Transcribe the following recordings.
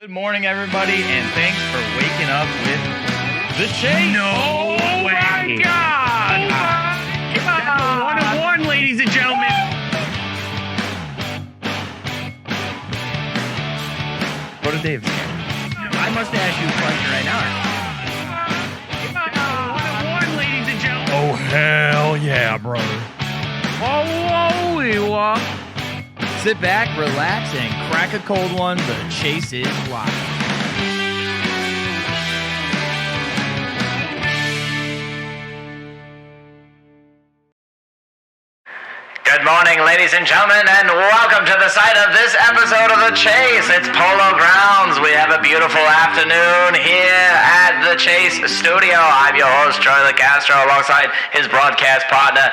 Good morning, everybody, and thanks for waking up with the Chase. No way. My God! That's a one-on-one, ladies and gentlemen. Go to Dave's camera. I must ask you a question right now. One-on-one, ladies and gentlemen. Oh, hell yeah, brother. Holy walk. Sit back, relax, and crack a cold one. The Chase is live. Good morning, ladies and gentlemen, and welcome to the site of this episode of The Chase. It's Polo Grounds. We have a beautiful afternoon here at The Chase Studio. I'm your host, Troy LeCastro, alongside his broadcast partner,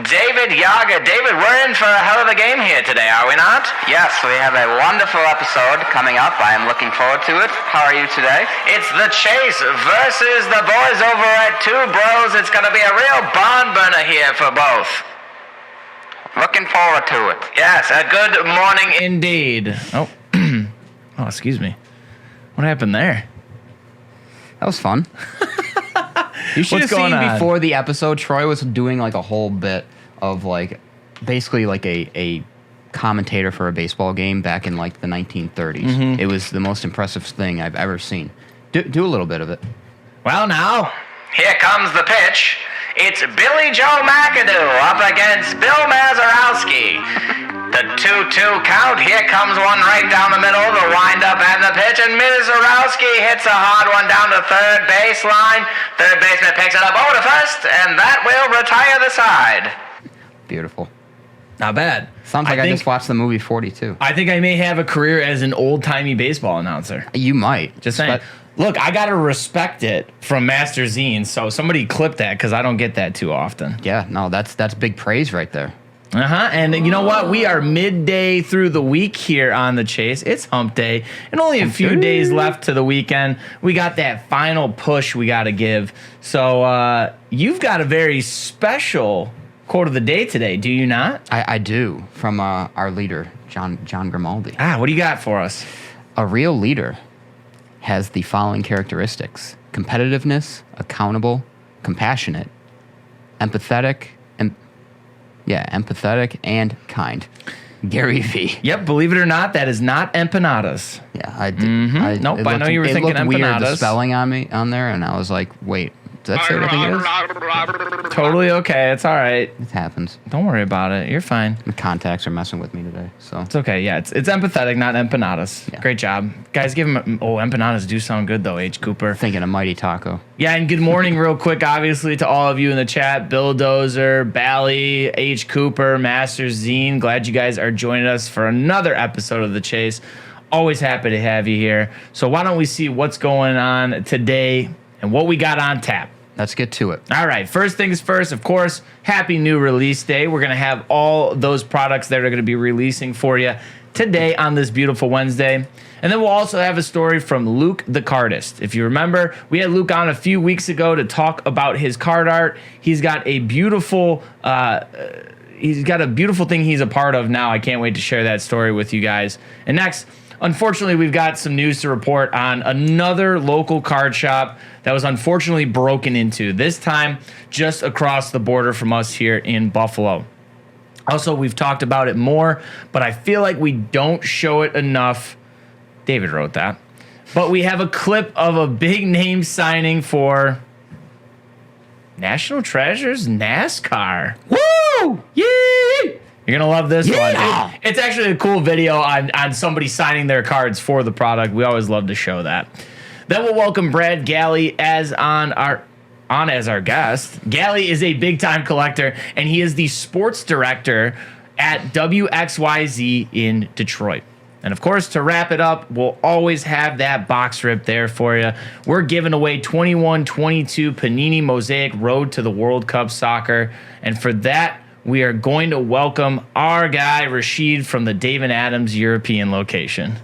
David Yaga. David, we're in for a hell of a game here today, are we not? Yes, we have a wonderful episode coming up. I am looking forward to it. How are you today? It's The Chase versus the boys over at Two Bros. It's going to be a real barn burner here for both. Looking forward to it. Yes, a good morning. Indeed. Oh, oh, excuse me. What happened there? That was fun. You should What's have going seen on? before the episode, Troy was doing like a whole bit of like, basically like a commentator for a baseball game back in like the 1930s. Mm-hmm. It was the most impressive thing I've ever seen. Do a little bit of it. Well, now. Here comes the pitch. It's Billy Joe McAdoo up against Bill Mazeroski. The 2-2 count. Here comes one right down the middle, the windup and the pitch, and Mazeroski hits a hard one down to third baseline. Third baseman picks it up over to first, and that will retire the side. Beautiful. Not bad. Sounds like I just watched the movie 42. I think I may have a career as an old-timey baseball announcer. You might. Just saying. Look, I got to respect it from Master Zine, so somebody clip that because I don't get that too often. Yeah, no, that's big praise right there. And you know what? We are midday through the week here on The Chase. It's hump day, and only a few days left to the weekend. We got that final push we got to give. So you've got a very special quote of the day today, do you not? I do, from our leader, John Grimaldi. What do you got for us? A real leader has the following characteristics: competitiveness, accountable, compassionate, empathetic, and kind. Gary V. Yep, believe it or not, that is not empanadas. Yeah, I did. Nope, I know you were thinking it looked weird, the empanadas. spelling on there, and I was like, wait, does that say what I think it is? Totally okay. It's all right. It happens. Don't worry about it. You're fine. The contacts are messing with me today, so. It's okay. Yeah, it's empathetic, not empanadas. Yeah. Great job. Guys, give him empanadas do sound good, though, H. Cooper. Thinking a mighty taco. Yeah, and good morning real quick, obviously, to all of you in the chat. Bill Dozer, Bally, H. Cooper, Master Zine. Glad you guys are joining us for another episode of The Chase. Always happy to have you here. So why don't we see what's going on today and what we got on tap. Let's get to it. All right, first things first, of course, happy new release day. We're going to have all those products that are going to be releasing for you today on this beautiful Wednesday. And then we'll also have a story from Luke the Cardist. If you remember, we had Luke on a few weeks ago to talk about his card art. He's got a beautiful thing he's a part of now. I can't wait to share that story with you guys. And next, unfortunately, we've got some news to report on another local card shop that was unfortunately broken into, this time just across the border from us here in Buffalo. Also, we've talked about it more, but I feel like we don't show it enough. David wrote that. But we have a clip of a big name signing for National Treasures NASCAR. Woo! Yay! You're going to love this one. It's actually a cool video on somebody signing their cards for the product. We always love to show that. Then we'll welcome Brad Galli as our guest. Galli is a big-time collector, and he is the sports director at WXYZ in Detroit. And, of course, to wrap it up, we'll always have that box rip there for you. We're giving away 21-22 Panini Mosaic Road to the World Cup Soccer. And for that, we are going to welcome our guy, Rashid, from the David Adams European location.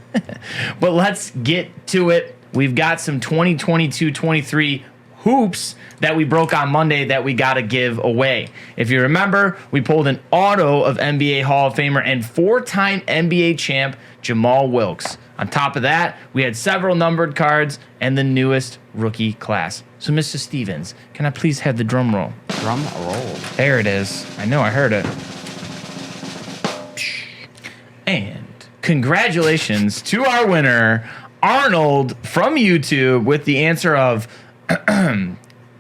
But let's get to it. We've got some 2022-23 hoops that we broke on Monday that we got to give away. If you remember, we pulled an auto of NBA Hall of Famer and four-time NBA champ Jamal Wilkes On top of that, we had several numbered cards and the newest rookie class. So, Mr. Stevens, can I please have the drum roll? Drum roll. There it is. I know, I heard it. And congratulations to our winner, Arnold from YouTube, with the answer of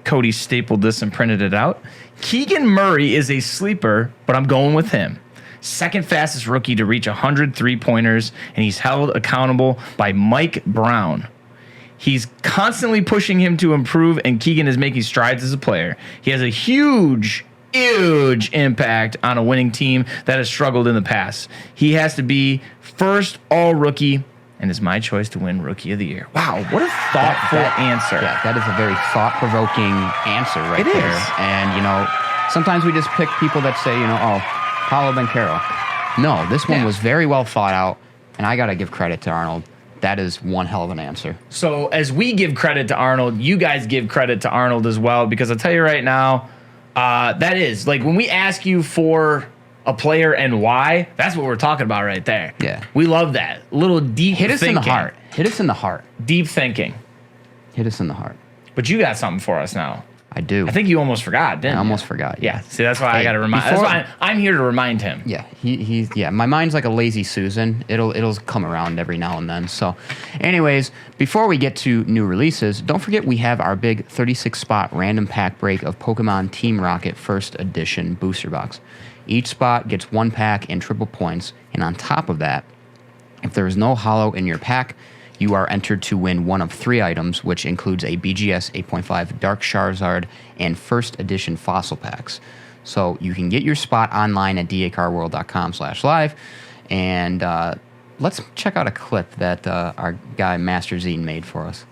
Cody stapled this and printed it out. Keegan Murray is a sleeper, but I'm going with him. Second fastest rookie to reach 100 3-pointers, and he's held accountable by Mike Brown. He's constantly pushing him to improve, and Keegan is making strides as a player. He has a huge impact on a winning team that has struggled in the past. He has to be first all-rookie, and is my choice to win Rookie of the Year. Wow, what a thoughtful answer. Yeah, that is a very thought-provoking answer right there. Is. And, sometimes we just pick people that say, Paolo Banchero. No, this one was very well thought out, and I got to give credit to Arnold. That is one hell of an answer. So as we give credit to Arnold, you guys give credit to Arnold as well, because I'll tell you right now, that is, like, when we ask you for a player and why, that's what we're talking about right there. Yeah. We love that. A little deep Hit us thinking. in the heart. Hit us in the heart. Deep thinking. Hit us in the heart. But you got something for us now. I do. I think you almost forgot, didn't you? I almost forgot. Yeah. See, that's why I got to remind. That's why I'm here to remind him. Yeah, he's my mind's like a lazy Susan. It'll come around every now and then. So, anyways, before we get to new releases, don't forget we have our big 36-spot random pack break of Pokemon Team Rocket First Edition booster box. Each spot gets 1 pack and triple points, and on top of that, if there is no holo in your pack, you are entered to win one of 3 items, which includes a BGS 8.5 Dark Charizard and First Edition Fossil Packs. So you can get your spot online at dacarworld.com/live. And let's check out a clip that our guy Master Zine made for us.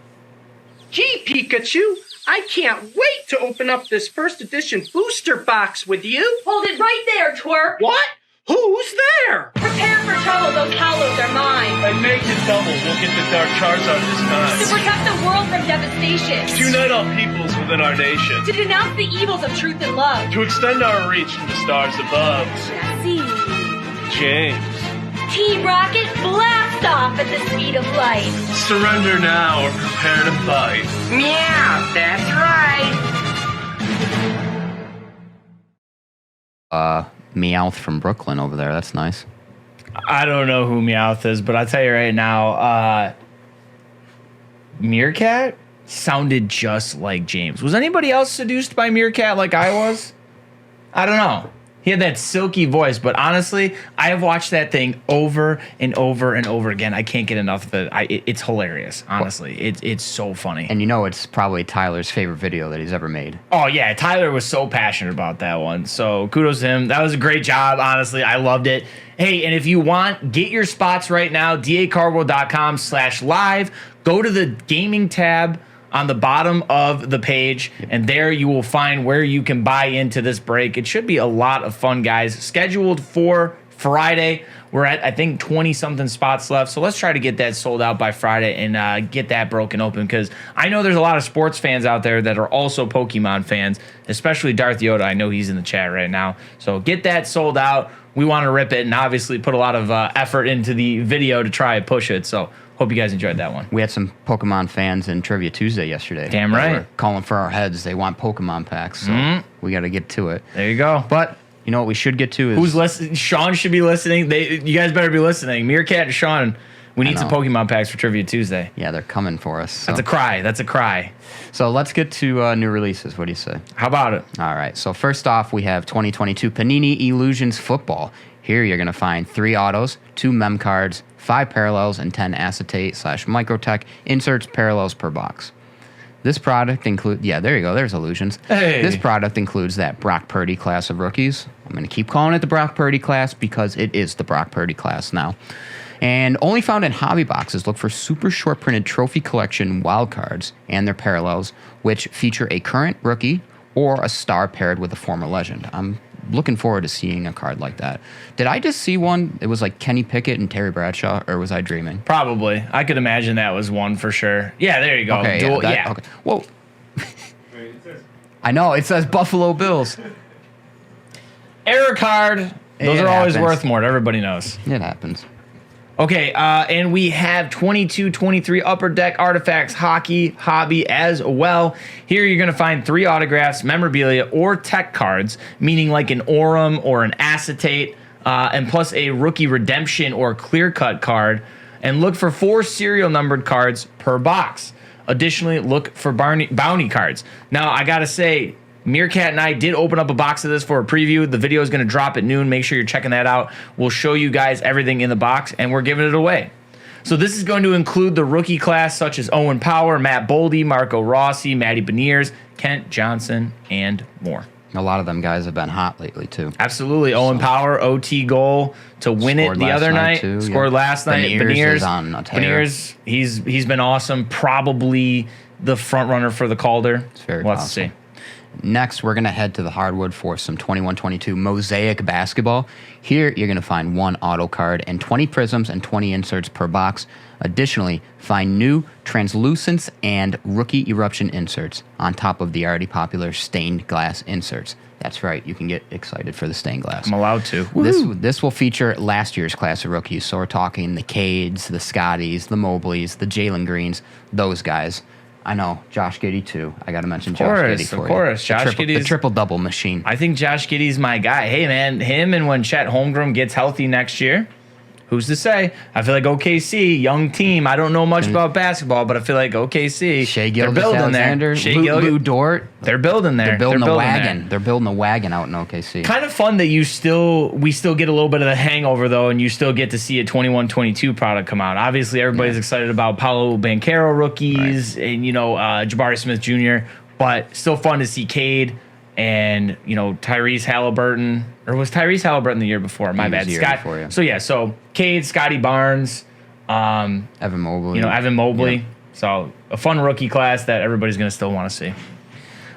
Gee, Pikachu, I can't wait to open up this first edition booster box with you. Hold it right there, twerp. What? Who's there? Prepare for trouble. Those hollows are mine. And make it double. We'll get the Dark Charizard this To time. protect the world from devastation. To unite all peoples within our nation. To denounce the evils of truth and love. To extend our reach to the stars above. Jesse. James. Team Rocket, blast off at the speed of light. Surrender now or prepare to fight. Meow, that's right. Meowth from Brooklyn over there. That's nice. I don't know who Meowth is, but I'll tell you right now, Meerkat sounded just like James. Was anybody else seduced by Meerkat like I was? I don't know. He had that silky voice, but honestly, I have watched that thing over and over and over again. I can't get enough of it. It's hilarious, honestly. It's so funny. And it's probably Tyler's favorite video that he's ever made. Oh, yeah. Tyler was so passionate about that one. So kudos to him. That was a great job, honestly. I loved it. Hey, and if you want, get your spots right now, dacarworld.com/live. Go to the gaming tab on the bottom of the page, and there you will find where you can buy into this break. It should be a lot of fun, guys. Scheduled for Friday. We're at, I think, 20-something spots left, so let's try to get that sold out by Friday and get that broken open, because I know there's a lot of sports fans out there that are also Pokemon fans, especially Darth Yoda. I know he's in the chat right now. So get that sold out. We want to rip it and obviously put a lot of effort into the video to try and push it, so hope you guys enjoyed that one. We had some Pokemon fans in Trivia Tuesday yesterday. Damn They right. were calling for our heads. They want Pokemon packs, so we got to get to it. There you go. But you know what we should get to is... Who's listening? Sean should be listening. You guys better be listening. Meerkat and Sean, we need some Pokemon packs for Trivia Tuesday. Yeah, they're coming for us. So. That's a cry. That's a cry. So let's get to new releases. What do you say? How about it? All right. So first off, we have 2022 Panini Illusions Football. Here you're going to find 3 autos, 2 mem cards, 5 parallels, and 10 acetate/microtech inserts parallels per box. This product includes... Yeah, there you go. There's Illusions. Hey. This product includes that Brock Purdy class of rookies. I'm going to keep calling it the Brock Purdy class because it is the Brock Purdy class now. And only found in hobby boxes. Look for super short printed trophy collection wild cards and their parallels, which feature a current rookie or a star paired with a former legend. I'm looking forward to seeing a card like that. Did I just see one? It was like Kenny Pickett and Terry Bradshaw, or was I dreaming? Probably. I could imagine that was one for sure. Yeah, there you go. Okay, Dual, yeah. Okay. Whoa. I know, it says Buffalo Bills. Error card. Those It are always happens. worth more. Everybody knows. It happens. Okay, and we have 22-23 Upper Deck Artifacts Hockey Hobby as well. Here you're going to find 3 autographs, memorabilia, or tech cards, meaning like an Aurum or an Acetate, and plus a rookie redemption or clear cut card. And look for 4 serial numbered cards per box. Additionally, look for bounty cards. Now, I got to say, Meerkat and I did open up a box of this for a preview. The video is going to drop at noon. Make sure you're checking that out. We'll show you guys everything in the box, and we're giving it away. So this is going to include the rookie class, such as Owen Power, Matt Boldy, Marco Rossi, Matty Beniers, Kent Johnson, and more. A lot of them guys have been hot lately, too. Absolutely. Owen Power, OT goal to win it the other night. Too, Scored last night. Beniers is on a tear. Beniers, he's been awesome. Probably the front runner for the Calder. It's very Let's possible. see. Next, we're going to head to the hardwood for some 21-22 Mosaic basketball. Here, you're going to find 1 auto card and 20 prisms and 20 inserts per box. Additionally, find new translucents and rookie eruption inserts on top of the already popular stained glass inserts. That's right, you can get excited for the stained glass. I'm allowed to. This will feature last year's class of rookies. So we're talking the Cades, the Scotties, the Mobleys, the Jalen Greens, those guys. I know, Josh Giddey too. I got to mention Josh Giddey for you. Of course, Josh Giddey's the triple-double machine. I think Josh Giddey's my guy. Hey, man, him and when Chet Holmgren gets healthy next year, who's to say? I feel like OKC, young team. I don't know much about basketball, but I feel like OKC, Shea they're Gilgeous building Alexander, there. Lou Dort. They're building there. They're building a wagon. there. They're building a wagon out in OKC. Kind of fun that we still get a little bit of the hangover, though, and you still get to see a 21-22 product come out. Obviously, everybody's excited about Paolo Banchero rookies and, Jabari Smith Jr., but still fun to see Cade and, Tyrese Halliburton. Or was Tyrese Halliburton the year before? My bad. Scott. Before, yeah. So Cade, Scotty Barnes, Evan Mobley. Evan Mobley. Yeah. So a fun rookie class that everybody's going to still want to see.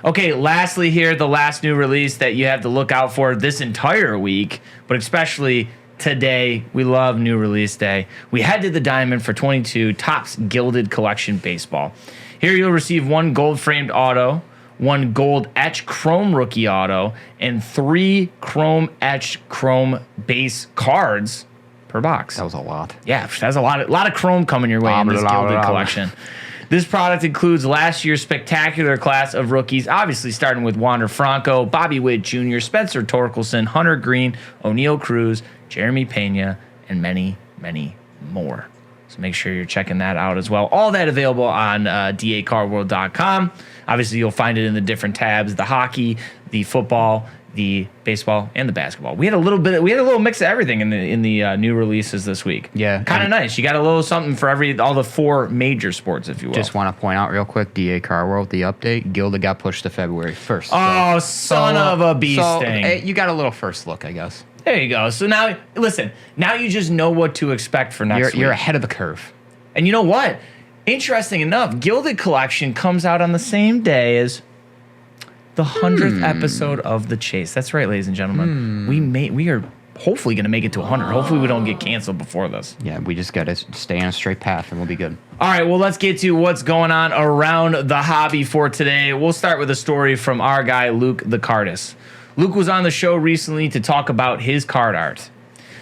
Okay, lastly here, the last new release that you have to look out for this entire week, but especially today. We love new release day. We head to the Diamond for 22 Topps Gilded Collection Baseball. Here you'll receive 1 gold-framed auto, 1 gold etch chrome rookie auto, and 3 chrome etch chrome base cards per box. That was a lot. Yeah, that's a lot of chrome coming your way in this Gilded collection. This product includes last year's spectacular class of rookies, obviously starting with Wander Franco, Bobby Witt Jr., Spencer Torkelson, Hunter Green, O'Neal Cruz, Jeremy Pena, and many, many more. So make sure you're checking that out as well. All that available on dacardworld.com. Obviously, you'll find it in the different tabs: the hockey, the football, the baseball, and the basketball. We had a little mix of everything in the new releases this week. Yeah, kind of nice. You got a little something for all the 4 major sports, if you will. Just want to point out real quick, DA Car World, the update, Gilded got pushed to February 1st. Oh, son of a bee sting. You got a little first look, I guess. There you go. So now, listen, now you just know what to expect for next week. You're ahead of the curve. And you know what? Interesting enough, Gilded Collection comes out on the same day as the 100th episode of The Chase. That's right, ladies and gentlemen. We are hopefully going to make it to 100. Hopefully we don't get canceled before this. Yeah, we just got to stay on a straight path and we'll be good. All right, well, let's get to what's going on around the hobby for today. We'll start with a story from our guy, Luke the Cardist. Luke was on the show recently to talk about his card art.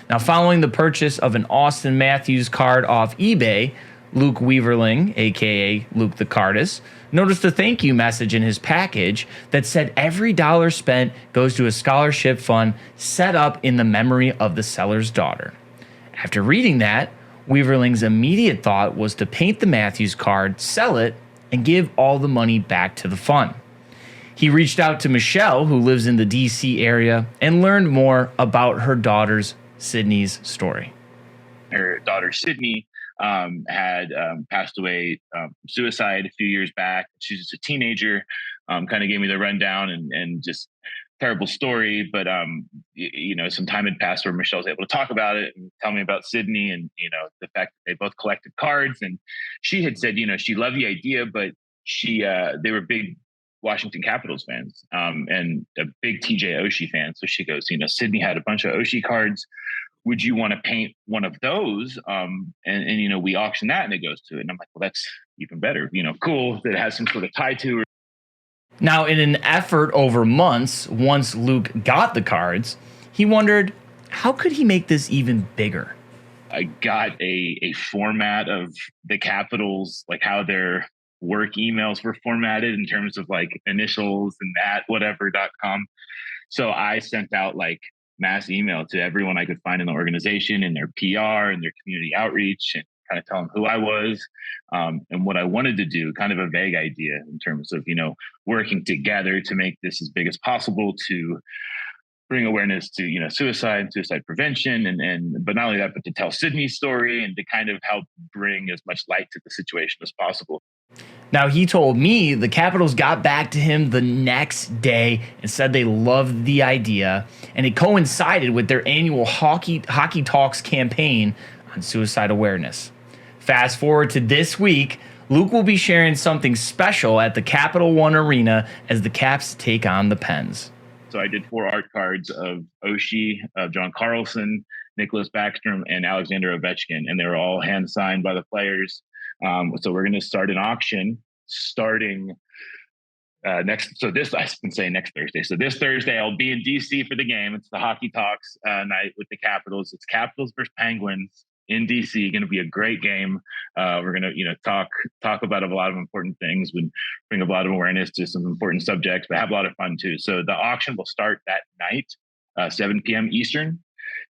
Now, following the purchase of an Austin Matthews card off eBay, Luke Weaverling, a.k.a. Luke the Cardist, noticed a thank you message in his package that said every dollar spent goes to a scholarship fund set up in the memory of the seller's daughter. After reading that, Weaverling's immediate thought was to paint the Matthews card, sell it, and give all the money back to the fund. He reached out to Michelle, who lives in the D.C. area, and learned more about her daughter's, Sydney's, story. Her daughter, Sydney, had passed away suicide a few years back. She's just a teenager. Kind of gave me the rundown and just terrible story. But some time had passed where Michelle was able to talk about it and tell me about Sydney and the fact that they both collected cards. And she had said she loved the idea, but they were big Washington Capitals fans and a big TJ Oshie fan. So she goes, Sydney had a bunch of Oshie cards. Would you want to paint one of those? And we auction that and it goes to it. And I'm like, well, that's even better. Cool that it has some sort of tie to it. Now, in an effort over months, once Luke got the cards, he wondered, how could he make this even bigger? I got a format of the Capitals, like how their work emails were formatted in terms of like initials and at whatever.com. So I sent out like mass email to everyone I could find in the organization and their PR and their community outreach, and kind of tell them who I was, and what I wanted to do, kind of a vague idea in terms of, working together to make this as big as possible to bring awareness to, suicide prevention, and but not only that, but to tell Sydney's story and to kind of help bring as much light to the situation as possible. Now, he told me the Capitals got back to him the next day and said they loved the idea, and it coincided with their annual Hockey Talks campaign on suicide awareness. Fast forward to this week, Luke will be sharing something special at the Capital One Arena as the Caps take on the Pens. So I did 4 art cards of Oshie, of John Carlson, Nicholas Backstrom, and Alexander Ovechkin, and they were all hand signed by the players. So we're going to start an auction starting next. So this, I've been saying next Thursday. So this Thursday, I'll be in DC for the game. It's the Hockey Talks night with the Capitals. It's Capitals versus Penguins in DC. Going to be a great game. We're going to, talk about a lot of important things. We bring a lot of awareness to some important subjects, but have a lot of fun too. So the auction will start that night, 7 p.m. Eastern.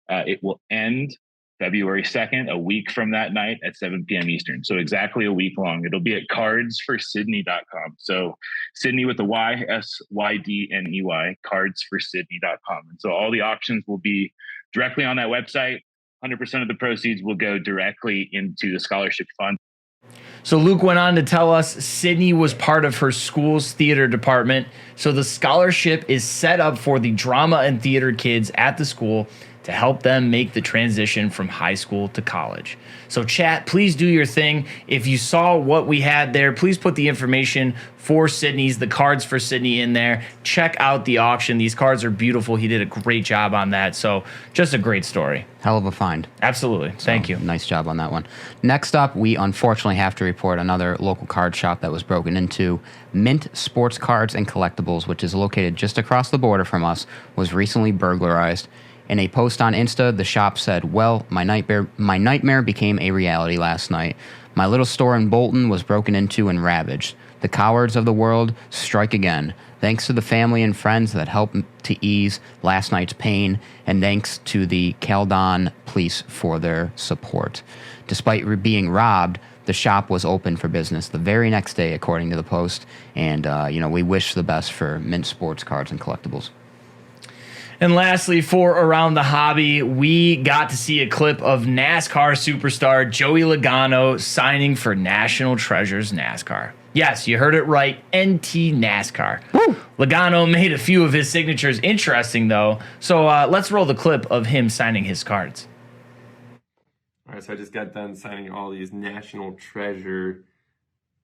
It will end February 2nd, a week from that night at 7 p.m. Eastern. So exactly a week long. It'll be at cardsforsydney.com. So Sydney with the Y, SYDNEY, cardsforsydney.com. And so all the auctions will be directly on that website. 100% of the proceeds will go directly into the scholarship fund. So Luke went on to tell us Sydney was part of her school's theater department. So the scholarship is set up for the drama and theater kids at the school to help them make the transition from high school to college. So chat, please do your thing. If you saw what we had there, please put the information for Sydney's, the cards for Sydney in there. Check out the auction. These cards are beautiful. He did a great job on that. So just a great story. Hell of a find. Absolutely. Thank you. Nice job on that one. Next up, we unfortunately have to report another local card shop that was broken into. Mint Sports Cards and Collectibles, which is located just across the border from us, was recently burglarized. In a post on Insta, the shop said, "Well, my nightmare became a reality last night. My little store in Bolton was broken into and ravaged. The cowards of the world strike again. Thanks to the family and friends that helped to ease last night's pain, and thanks to the Caldon police for their support." Despite being robbed, the shop was open for business the very next day, according to the post. And, we wish the best for Mint Sports Cards and Collectibles. And lastly, for Around the Hobby, we got to see a clip of NASCAR superstar Joey Logano signing for National Treasures NASCAR. Yes, you heard it right, NT NASCAR. Woo! Logano made a few of his signatures interesting, though. So let's roll the clip of him signing his cards. All right, so I just got done signing all these National Treasure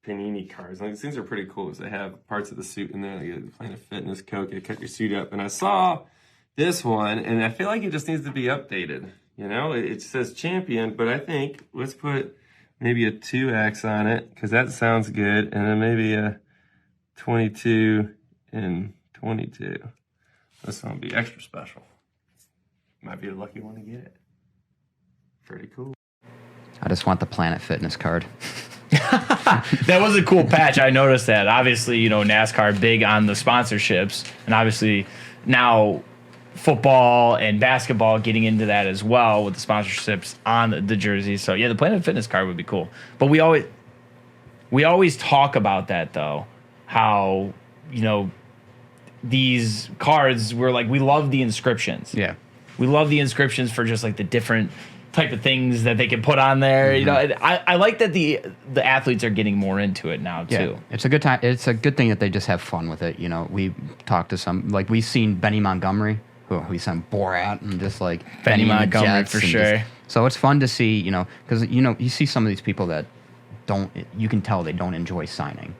Panini cards. Like, these things are pretty cool because they have parts of the suit in there. Like a Planet Fitness, Coke, you cut your suit up. And I saw this one, and I feel like it just needs to be updated. It says champion, but I think let's put maybe a 2X on it because that sounds good. And then maybe a 22 and 22. This one will be extra special. Might be a lucky one to get it. Pretty cool. I just want the Planet Fitness card. That was a cool patch. I noticed that. Obviously, NASCAR big on the sponsorships, and obviously now football and basketball getting into that as well with the sponsorships on the jerseys. So yeah, the Planet Fitness card would be cool. But we always talk about that though, how these cards were like, we love the inscriptions. Yeah, we love the inscriptions for just like the different type of things that they can put on there. Mm-hmm. I like that the athletes are getting more into it now too. Yeah, it's a good time. It's a good thing that they just have fun with it. We talked to some, like we've seen Benny Montgomery, who we sent Borat, and just like Benny Montgomery for sure. So it's fun to see, because you see some of these people that you can tell they don't enjoy signing.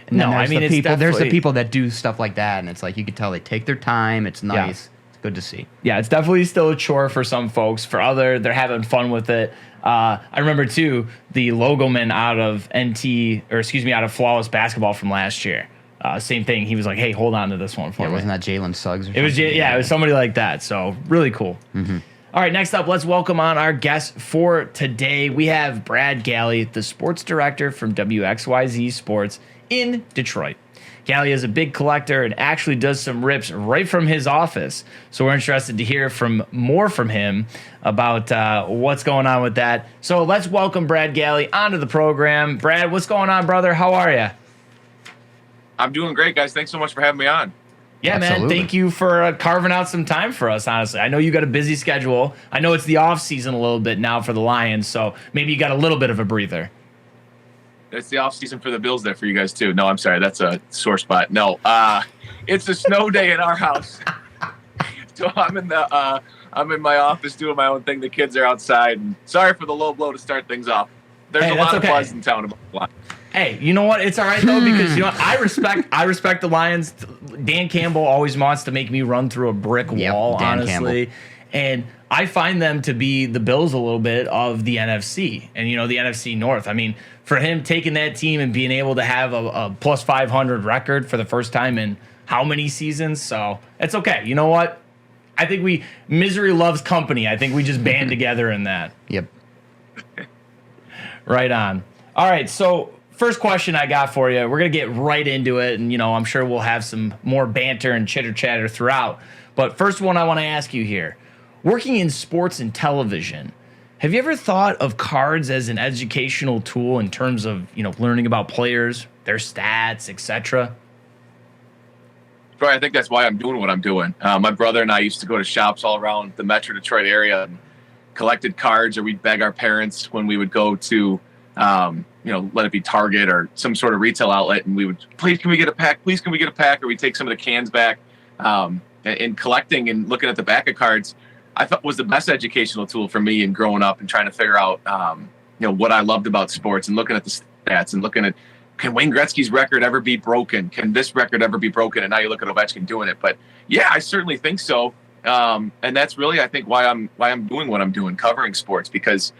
And no, I mean, there's the people that do stuff like that, and it's like you can tell they take their time. It's nice. Yeah. It's good to see. Yeah, it's definitely still a chore for some folks. For other, they're having fun with it. I remember too the logoman out of Flawless Basketball from last year. Same thing. He was like, "Hey, hold on to this one for me." Wasn't that Jalen Suggs? It was somebody like that. So really cool. Mm-hmm. All right, next up, let's welcome on our guest for today. We have Brad Galli, the sports director from WXYZ Sports in Detroit. Galli is a big collector and actually does some rips right from his office. So we're interested to hear more from him about what's going on with that. So let's welcome Brad Galli onto the program. Brad, what's going on, brother? How are you? I'm doing great, guys. Thanks so much for having me on. Yeah, Absolutely. man. Thank you for carving out some time for us, honestly. I know you got a busy schedule. I know it's the off season a little bit now for the Lions, so maybe you got a little bit of a breather. It's the off season for the Bills there for you guys too. No, I'm sorry. That's a sore spot. No, it's a snow day in our house. So I'm in my office doing my own thing. The kids are outside. And sorry for the low blow to start things off. There's a lot of buzz in town about the Lions. Hey, you know what? It's all right though, because you know I respect the Lions. Dan Campbell always wants to make me run through a brick wall, Dan honestly. Campbell. And I find them to be the Bills a little bit of the NFC and the NFC North. I mean, for him taking that team and being able to have a plus 500 record for the first time in how many seasons? So it's okay. You know what? I think misery loves company. I think we just band together in that. Yep. Right on. All right, so first question I got for you. We're going to get right into it, and, I'm sure we'll have some more banter and chitter-chatter throughout. But first one I want to ask you here. Working in sports and television, have you ever thought of cards as an educational tool in terms of, learning about players, their stats, etc.? Troy, I think that's why I'm doing what I'm doing. My brother and I used to go to shops all around the Metro Detroit area and collected cards, or we'd beg our parents when we would go to let it be Target or some sort of retail outlet, and we would, please, can we get a pack? Please, can we get a pack? Or we'd take some of the cans back. And collecting and looking at the back of cards, I thought was the best educational tool for me in growing up and trying to figure out, what I loved about sports and looking at the stats and looking at, can Wayne Gretzky's record ever be broken? Can this record ever be broken? And now you look at Ovechkin doing it. But yeah, I certainly think so. And that's really, I think, why I'm doing what I'm doing, covering sports, because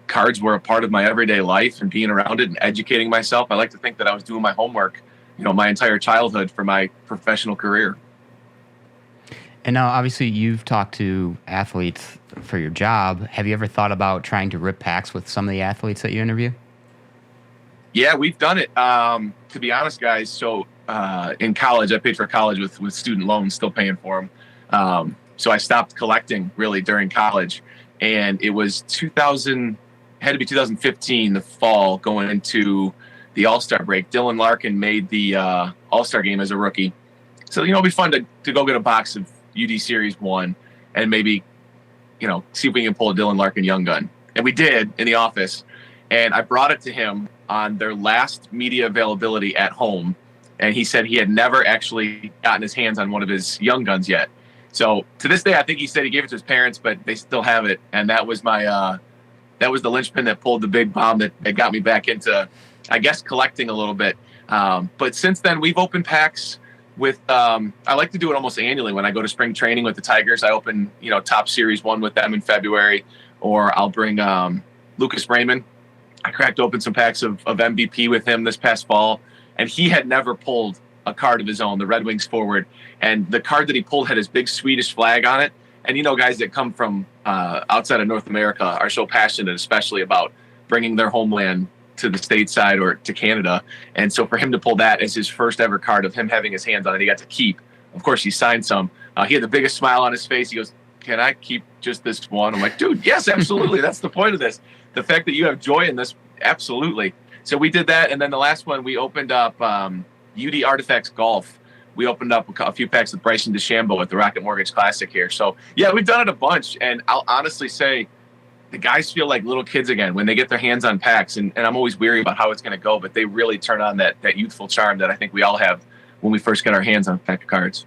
cards were a part of my everyday life and being around it and educating myself. I like to think that I was doing my homework, my entire childhood for my professional career. And now, obviously, you've talked to athletes for your job. Have you ever thought about trying to rip packs with some of the athletes that you interview? Yeah, we've done it. To be honest, guys, so in college, I paid for college with student loans, still paying for them. So I stopped collecting really during college. And it was 2015, the fall, going into the All-Star break. Dylan Larkin made the All-Star game as a rookie. So, it'd be fun to go get a box of UD Series 1 and maybe, see if we can pull a Dylan Larkin Young Gun. And we did in the office. And I brought it to him on their last media availability at home. And he said he had never actually gotten his hands on one of his Young Guns yet. So to this day, I think he said he gave it to his parents, but they still have it. And that was that was the linchpin that pulled the big bomb that got me back into, I guess, collecting a little bit. But since then, we've opened packs with, I like to do it almost annually. When I go to spring training with the Tigers, I open, top Series 1 with them in February, or I'll bring Lucas Raymond. I cracked open some packs of MVP with him this past fall, and he had never pulled a card of his own, the Red Wings forward. And the card that he pulled had his big Swedish flag on it. And, guys that come from outside of North America are so passionate, especially about bringing their homeland to the stateside or to Canada. And so for him to pull that as his first ever card of him having his hands on it, he got to keep. Of course, he signed some. He had the biggest smile on his face. He goes, can I keep just this one? I'm like, dude, yes, absolutely. That's the point of this. The fact that you have joy in this, absolutely. So we did that. And then the last one, we opened up UD Artifacts Golf. We opened up a few packs with Bryson DeChambeau at the Rocket Mortgage Classic here. So, yeah, we've done it a bunch. And I'll honestly say the guys feel like little kids again when they get their hands on packs. And I'm always weary about how it's going to go, but they really turn on that youthful charm that I think we all have when we first get our hands on a pack of cards.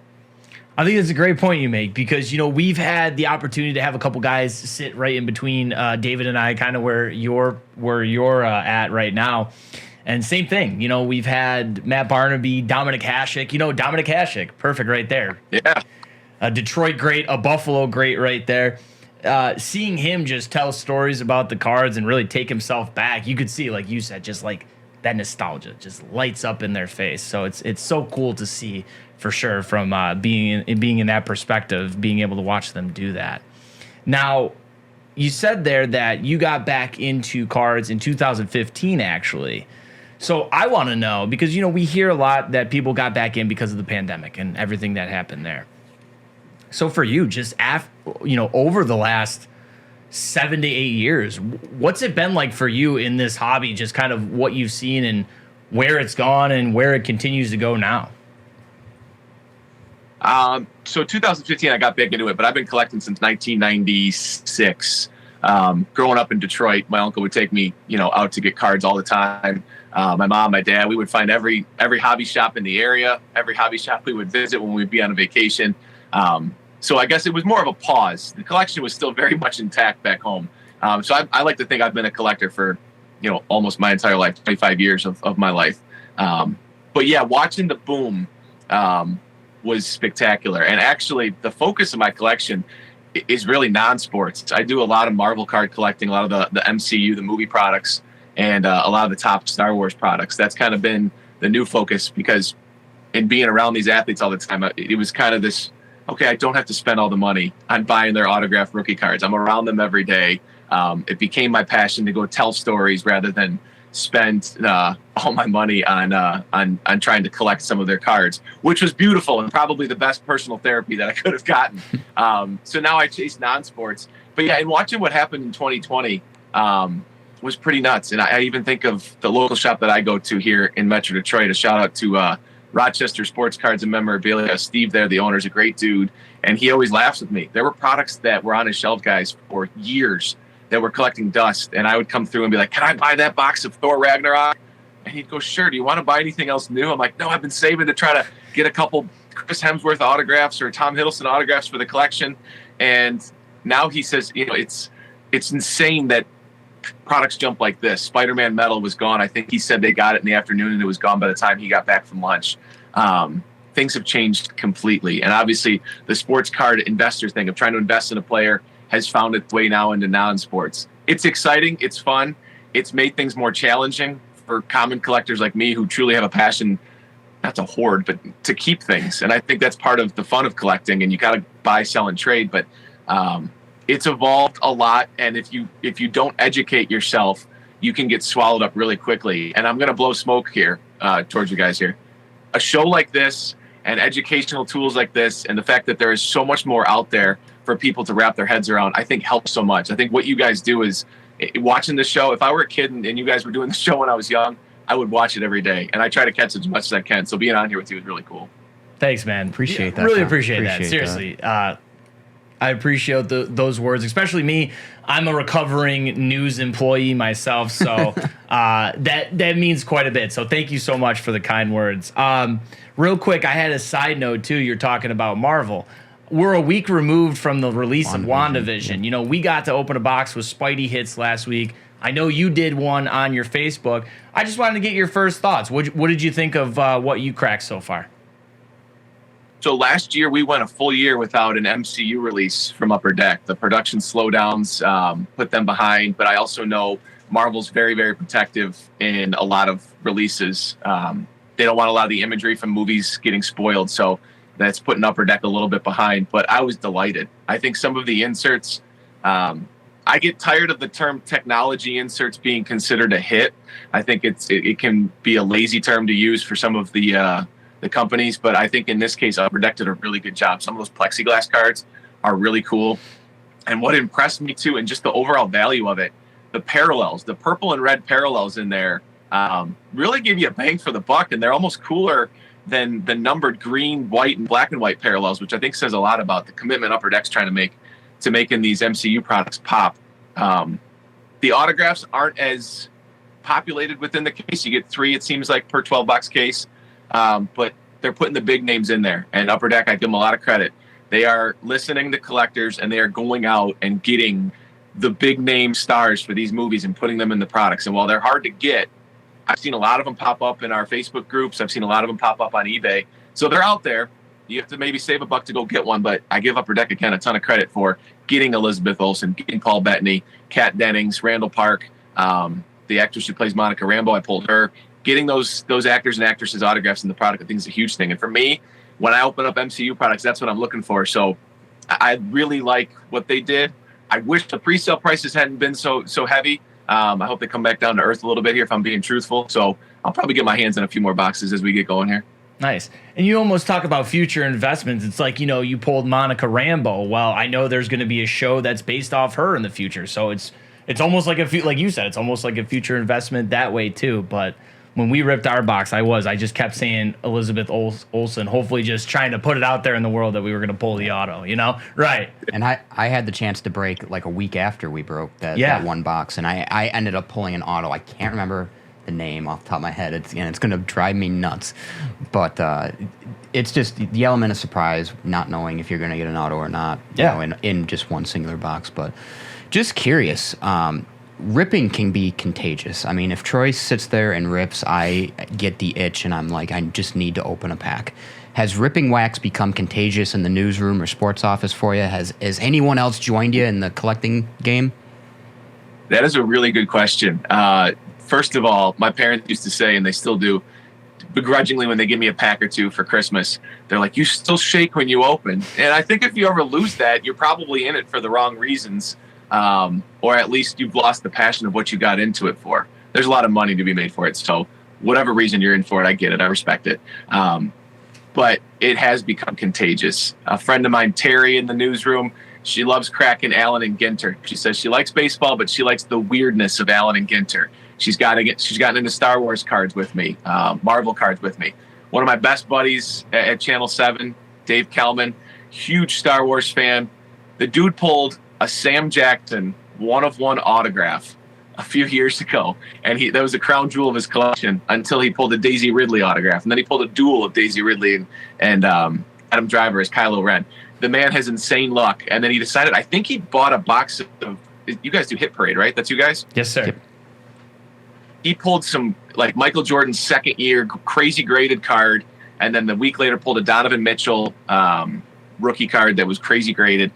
I think that's a great point you make, because, we've had the opportunity to have a couple guys sit right in between David and I, kind of where you're at right now. And same thing, we've had Matt Barnaby, Dominic Hasek. Dominic Hasek, perfect right there. Yeah. A Detroit great, a Buffalo great right there. Seeing him just tell stories about the cards and really take himself back, you could see, like you said, just like that nostalgia just lights up in their face. So it's so cool to see, for sure, from being in that perspective, being able to watch them do that. Now, you said there that you got back into cards in 2015, actually. So I want to know, because, we hear a lot that people got back in because of the pandemic and everything that happened there. So for you, just over the last 7 to 8 years, what's it been like for you in this hobby? Just kind of what you've seen and where it's gone and where it continues to go now. So 2015, I got big into it, but I've been collecting since 1996. Growing up in Detroit, my uncle would take me, out to get cards all the time. My mom, my dad, we would find every hobby shop in the area, every hobby shop we would visit when we'd be on a vacation. So I guess it was more of a pause. The collection was still very much intact back home. So I like to think I've been a collector for, almost my entire life, 25 years of my life. But yeah, watching the boom was spectacular. And actually, the focus of my collection is really non-sports. I do a lot of Marvel card collecting, a lot of the MCU, the movie products, and a lot of the top Star Wars products. That's kind of been the new focus, because in being around these athletes all the time, it was kind of this, okay, I don't have to spend all the money on buying their autographed rookie cards. I'm around them every day. It became my passion to go tell stories rather than spend all my money on trying to collect some of their cards, which was beautiful and probably the best personal therapy that I could have gotten. So now I chase non-sports. But yeah, and watching what happened in 2020 was pretty nuts. And I even think of the local shop that I go to here in Metro Detroit. A shout out to Rochester Sports Cards and Memorabilia. Steve there, the owner, is a great dude, and he always laughs with me. There were products that were on his shelf, guys, for years that were collecting dust, and I would come through and be like, can I buy that box of Thor Ragnarok? And he'd go, sure. Do you want to buy anything else new? I'm like, no, I've been saving to try to get a couple Chris Hemsworth autographs or Tom Hiddleston autographs for the collection. And now he says, it's insane that products jump like this. Spider-Man metal was gone. I think he said they got it in the afternoon and it was gone by the time he got back from lunch. Things have changed completely. And obviously the sports card investor thing of trying to invest in a player has found its way now into non-sports. It's exciting. It's fun. It's made things more challenging for common collectors like me who truly have a passion, not to hoard, but to keep things. And I think that's part of the fun of collecting, and you got to buy, sell, and trade. But it's evolved a lot. And if you don't educate yourself, you can get swallowed up really quickly. And I'm going to blow smoke here towards you guys here. A show like this and educational tools like this, and the fact that there is so much more out there for people to wrap their heads around, I think helps so much. I think what you guys do is watching the show. If I were a kid and you guys were doing the show when I was young, I would watch it every day, and I try to catch as much as I can. So being on here with you is really cool. Thanks, man. Appreciate that. Really Tom. appreciate that. Seriously. I appreciate those words, especially me. I'm a recovering news employee myself, so that means quite a bit. So thank you so much for the kind words. Real quick, I had a side note too. You're talking about Marvel. We're a week removed from the release of WandaVision. Yeah. We got to open a box with Spidey hits last week. I know you did one on your Facebook. I just wanted to get your first thoughts. What did you think of what you cracked so far? So last year we went a full year without an MCU release from Upper Deck. The production slowdowns put them behind, but I also know Marvel's very, very protective in a lot of releases. They don't want a lot of the imagery from movies getting spoiled, so that's putting Upper Deck a little bit behind. But I was delighted. I think some of the inserts, I get tired of the term technology inserts being considered a hit. I think it can be a lazy term to use for some of the companies, but I think in this case, Upper Deck did a really good job. Some of those plexiglass cards are really cool. And what impressed me too, and just the overall value of it, the parallels, the purple and red parallels in there really give you a bang for the buck, and they're almost cooler than the numbered green, white, and black and white parallels, which I think says a lot about the commitment Upper Deck's trying to make to making these MCU products pop. The autographs aren't as populated within the case. You get 3, it seems like, per 12-box case. But they're putting the big names in there. And Upper Deck, I give them a lot of credit. They are listening to collectors, and they are going out and getting the big name stars for these movies and putting them in the products. And while they're hard to get, I've seen a lot of them pop up in our Facebook groups. I've seen a lot of them pop up on eBay. So they're out there. You have to maybe save $1 to go get one, but I give Upper Deck, again, a ton of credit for getting Elizabeth Olsen, getting Paul Bettany, Kat Dennings, Randall Park, the actress who plays Monica Rambeau. I pulled her. Getting those actors and actresses autographs in the product, I think, is a huge thing. And for me, when I open up MCU products, that's what I'm looking for. So I really like what they did. I wish the pre-sale prices hadn't been so heavy. I hope they come back down to earth a little bit here if I'm being truthful. So I'll probably get my hands on a few more boxes as we get going here. Nice. And you almost talk about future investments. It's like, you pulled Monica Rambeau. Well, I know there's going to be a show that's based off her in the future. So it's almost like like you said, it's almost like a future investment that way too. But when we ripped our box, I just kept saying Elizabeth Olsen, hopefully just trying to put it out there in the world that we were going to pull the auto, Right. And I had the chance to break like a week after we broke that one box, and I ended up pulling an auto. I can't remember the name off the top of my head. It's going to drive me nuts. But it's just the element of surprise, not knowing if you're going to get an auto or not, in just one singular box. But just curious, ripping can be contagious. I mean, if Troy sits there and rips, I get the itch and I'm like, I just need to open a pack. Has ripping wax become contagious in the newsroom or sports office for you? Has anyone else joined you in the collecting game? That is a really good question. First of all, my parents used to say, and they still do, begrudgingly when they give me a pack or two for Christmas, they're like, you still shake when you open. And I think if you ever lose that, you're probably in it for the wrong reasons. Or at least you've lost the passion of what you got into it for. There's a lot of money to be made for it. So whatever reason you're in for it, I get it. I respect it. But it has become contagious. A friend of mine, Terry, in the newsroom, she loves cracking Allen and Ginter. She says she likes baseball, but she likes the weirdness of Allen and Ginter. She's gotten into Star Wars cards with me, Marvel cards with me. One of my best buddies at Channel 7, Dave Kelman, huge Star Wars fan. The dude pulled a Sam Jackson 1-of-1 autograph a few years ago, and that was the crown jewel of his collection until he pulled a Daisy Ridley autograph, and then he pulled a duel of Daisy Ridley and Adam Driver as Kylo Ren. The man has insane luck, and then he decided, I think he bought a box of, you guys do Hit Parade, right? That's you guys? Yes, sir. Yep. He pulled some like Michael Jordan's second year crazy graded card, and then the week later pulled a Donovan Mitchell rookie card that was crazy graded.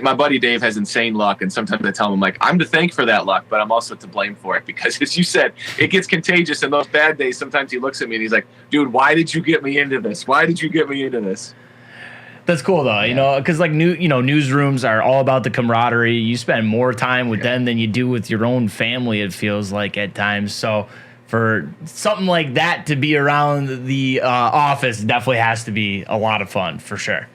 My buddy Dave has insane luck, and sometimes I tell him, like, I'm to thank for that luck, but I'm also to blame for it because, as you said, it gets contagious. And those bad days, sometimes he looks at me and he's like, dude, why did you get me into this? Why did you get me into this? That's cool though, because like newsrooms are all about the camaraderie. You spend more time with them than you do with your own family, it feels like at times. So for something like that to be around the office definitely has to be a lot of fun for sure.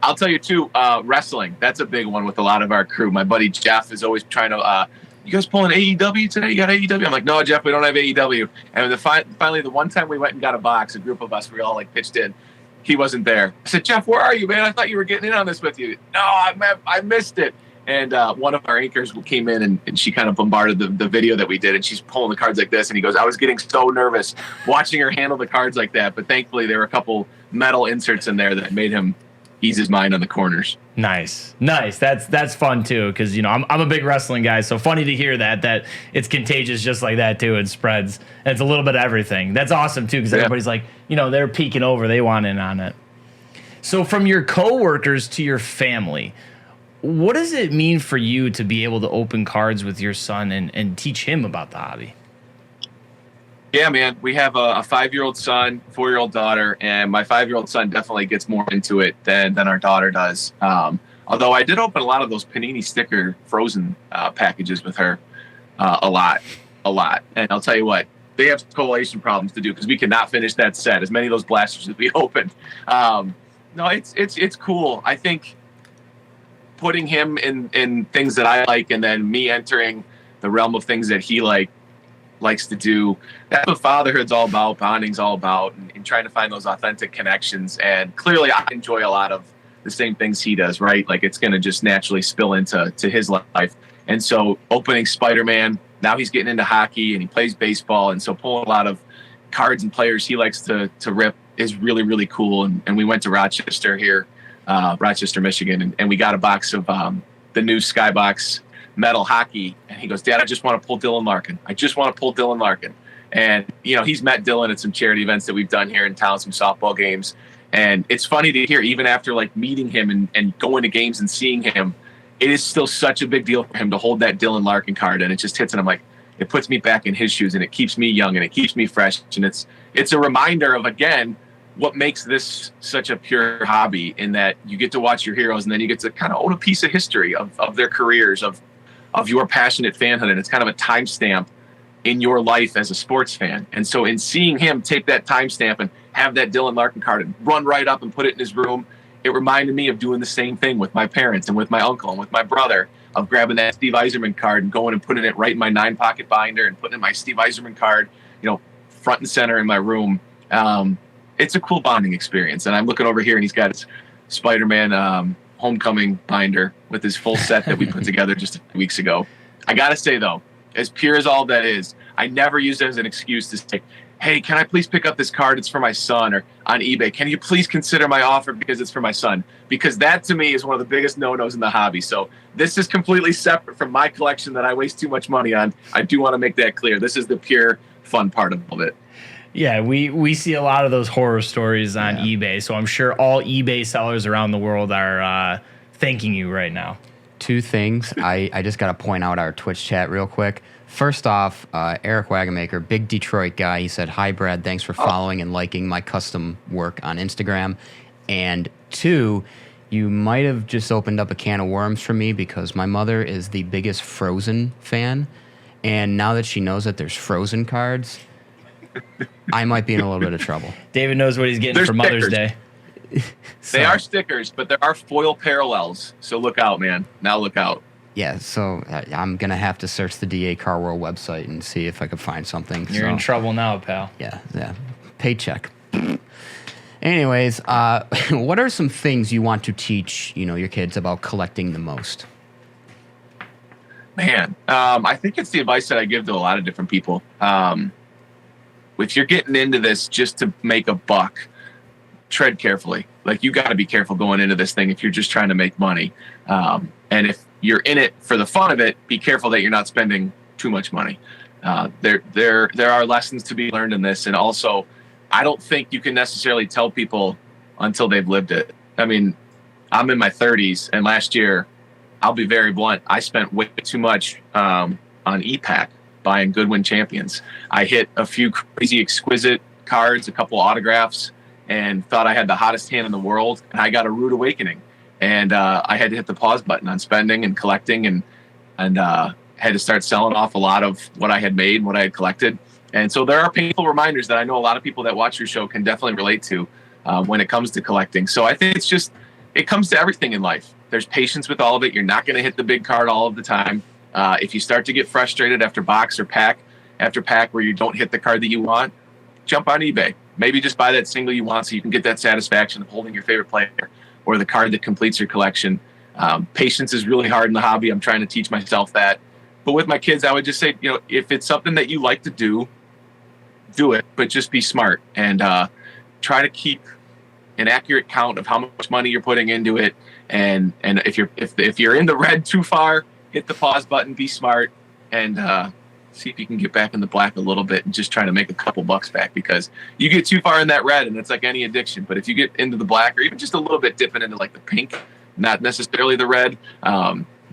I'll tell you too, wrestling, that's a big one with a lot of our crew. My buddy Jeff is always trying to, you guys pulling AEW today? You got AEW? I'm like, no, Jeff, we don't have AEW. And finally, the one time we went and got a box, a group of us, we all like pitched in. He wasn't there. I said, Jeff, where are you, man? I thought you were getting in on this with you. No, I missed it. And one of our anchors came in and she kind of bombarded the video that we did. And she's pulling the cards like this. And he goes, I was getting so nervous watching her handle the cards like that. But thankfully, there were a couple metal inserts in there that made him ease his mind on the corners. Nice. That's fun too, because I'm a big wrestling guy, so funny to hear that it's contagious just like that too. It spreads, and it's a little bit of everything. That's awesome too, because everybody's like, they're peeking over, they want in on it. So from your coworkers to your family, what does it mean for you to be able to open cards with your son and teach him about the hobby? Yeah, man, we have a 5-year-old son, 4-year-old daughter, and my 5-year-old son definitely gets more into it than our daughter does. Although I did open a lot of those Panini sticker frozen packages with her a lot. And I'll tell you what, they have collation problems to do because we cannot finish that set, as many of those blasters as we opened. No, it's cool. I think putting him in things that I like and then me entering the realm of things that he likes to do. That's what fatherhood's all about, bonding's all about, and trying to find those authentic connections. And clearly I enjoy a lot of the same things he does, right? Like it's going to just naturally spill into his life. And so opening Spider-Man, now he's getting into hockey and he plays baseball. And so pulling a lot of cards and players he likes to rip is really, really cool. And we went to Rochester, Michigan, and we got a box of the new Skybox metal hockey, and he goes, Dad, I just want to pull Dylan Larkin. And he's met Dylan at some charity events that we've done here in town, some softball games, and it's funny to hear, even after like meeting him and going to games and seeing him, it is still such a big deal for him to hold that Dylan Larkin card, and it just hits, and I'm like, it puts me back in his shoes, and it keeps me young, and it keeps me fresh, and it's a reminder of, again, what makes this such a pure hobby, in that you get to watch your heroes and then you get to kind of own a piece of history of their careers, of your passionate fanhood. And it's kind of a timestamp in your life as a sports fan. And so in seeing him take that timestamp and have that Dylan Larkin card and run right up and put it in his room, it reminded me of doing the same thing with my parents and with my uncle and with my brother, of grabbing that Steve Yzerman card and going and putting it right in my 9-pocket binder and putting in my Steve Yzerman card, front and center in my room. It's a cool bonding experience. And I'm looking over here and he's got his Spider-Man Homecoming binder with his full set that we put together just a few weeks ago. I got to say, though, as pure as all that is, I never use it as an excuse to say, hey, can I please pick up this card? It's for my son. Or on eBay, can you please consider my offer because it's for my son? Because that, to me, is one of the biggest no-nos in the hobby. So this is completely separate from my collection that I waste too much money on. I do want to make that clear. This is the pure fun part of it. Yeah, we see a lot of those horror stories on eBay, so I'm sure all eBay sellers around the world are thanking you right now. Two things. I just got to point out our Twitch chat real quick. First off, Eric Wagamaker, big Detroit guy, he said, "Hi, Brad, thanks for following and liking my custom work on Instagram." And two, you might have just opened up a can of worms for me because my mother is the biggest Frozen fan, and now that she knows that there's Frozen cards, I might be in a little bit of trouble. David knows what he's getting for Mother's Day. So. They are stickers, but there are foil parallels. So look out, man. Now look out. Yeah, so I'm going to have to search the DA Car World website and see if I could find something. You're in trouble now, pal. Yeah. Paycheck. Anyways, what are some things you want to teach, your kids about collecting the most? Man, I think it's the advice that I give to a lot of different people. If you're getting into this just to make a buck, tread carefully. Like, you got to be careful going into this thing if you're just trying to make money. And if you're in it for the fun of it, be careful that you're not spending too much money. There are lessons to be learned in this. And also, I don't think you can necessarily tell people until they've lived it. I mean, I'm in my 30s, and last year, I'll be very blunt, I spent way too much on EPAC buying Goodwin Champions. I hit a few crazy exquisite cards, a couple autographs, and thought I had the hottest hand in the world, and I got a rude awakening. And I had to hit the pause button on spending and collecting, and had to start selling off a lot of what I had made, what I had collected. And so there are painful reminders that I know a lot of people that watch your show can definitely relate to when it comes to collecting. So I think it comes to everything in life. There's patience with all of it. You're not going to hit the big card all of the time. If you start to get frustrated after box or pack after pack where you don't hit the card that you want, jump on eBay. Maybe just buy that single you want so you can get that satisfaction of holding your favorite player or the card that completes your collection. Patience is really hard in the hobby. I'm trying to teach myself that. But with my kids, I would just say, if it's something that you like to do it, but just be smart and try to keep an accurate count of how much money you're putting into it. And if you're in the red too far, hit the pause button, be smart, and see if you can get back in the black a little bit and just try to make a couple bucks back, because you get too far in that red and it's like any addiction. But if you get into the black or even just a little bit dipping into like the pink, not necessarily the red,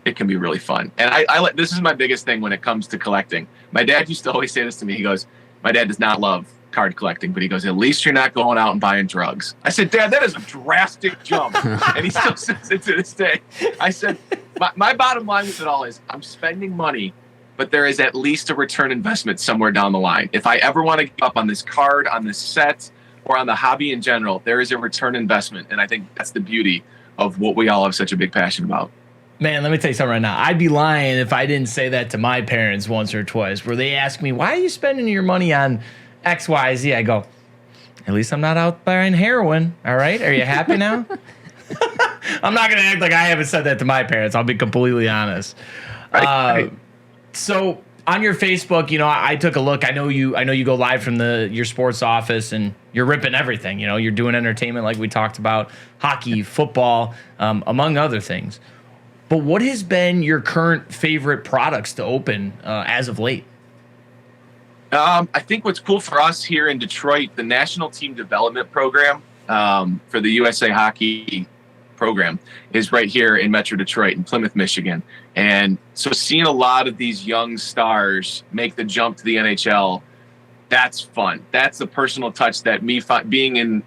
it can be really fun. And I this is my biggest thing when it comes to collecting. My dad used to always say this to me. He goes, my dad does not love card collecting, but he goes, at least you're not going out and buying drugs. I said, Dad, that is a drastic jump. And he still says it to this day. I said, my bottom line with it all is I'm spending money, but there is at least a return investment somewhere down the line. If I ever want to give up on this card, on this set, or on the hobby in general, there is a return investment. And I think that's the beauty of what we all have such a big passion about. Man, let me tell you something right now. I'd be lying if I didn't say that to my parents once or twice, where they ask me, why are you spending your money on X, Y, Z? I go, at least I'm not out buying heroin. All right. Are you happy now? I'm not going to act like I haven't said that to my parents. I'll be completely honest. Right. So on your Facebook, I took a look. I know you go live from your sports office and you're ripping everything. You're doing entertainment like we talked about, hockey, football, among other things. But what has been your current favorite products to open as of late? I think what's cool for us here in Detroit, the National Team Development Program for the USA Hockey program is right here in Metro Detroit in Plymouth, Michigan. And so seeing a lot of these young stars make the jump to the NHL That's fun. That's the personal touch that being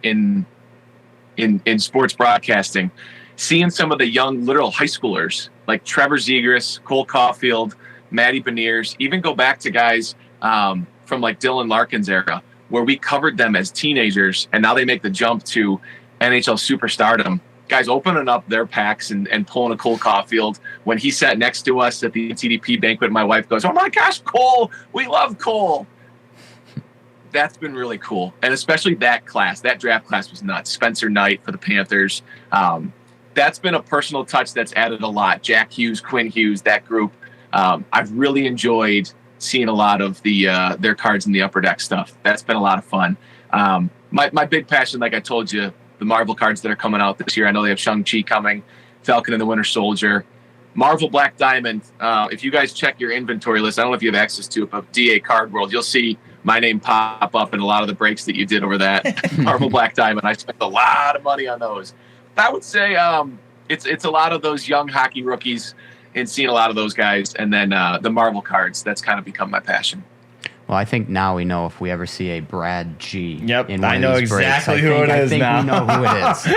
in sports broadcasting, seeing some of the young literal high schoolers like Trevor Zegras, Cole Caulfield, Matty Beniers, even go back to guys from like Dylan Larkin's era, where we covered them as teenagers, and now they make the jump to NHL superstardom. Guys opening up their packs and pulling a Cole Caulfield. When he sat next to us at the TDP banquet, my wife goes, "Oh my gosh, Cole, we love Cole." That's been really cool. And especially that draft class was nuts. Spencer Knight for the Panthers. That's been a personal touch that's added a lot. Jack Hughes, Quinn Hughes, that group. I've really enjoyed seeing a lot of their cards in the Upper Deck stuff. That's been a lot of fun. My big passion, like I told you, the Marvel cards that are coming out this year. I know they have Shang-Chi coming, Falcon and the Winter Soldier. Marvel Black Diamond. If you guys check your inventory list, I don't know if you have access to it, but DA Card World, you'll see my name pop up in a lot of the breaks that you did over that. Marvel Black Diamond. I spent a lot of money on those. I would say it's a lot of those young hockey rookies and seeing a lot of those guys. And then the Marvel cards, that's kind of become my passion. Well, I think now we know if we ever see a Brad G. Yep, in one I of know these breaks. exactly who it is now. I think we know who it is. So.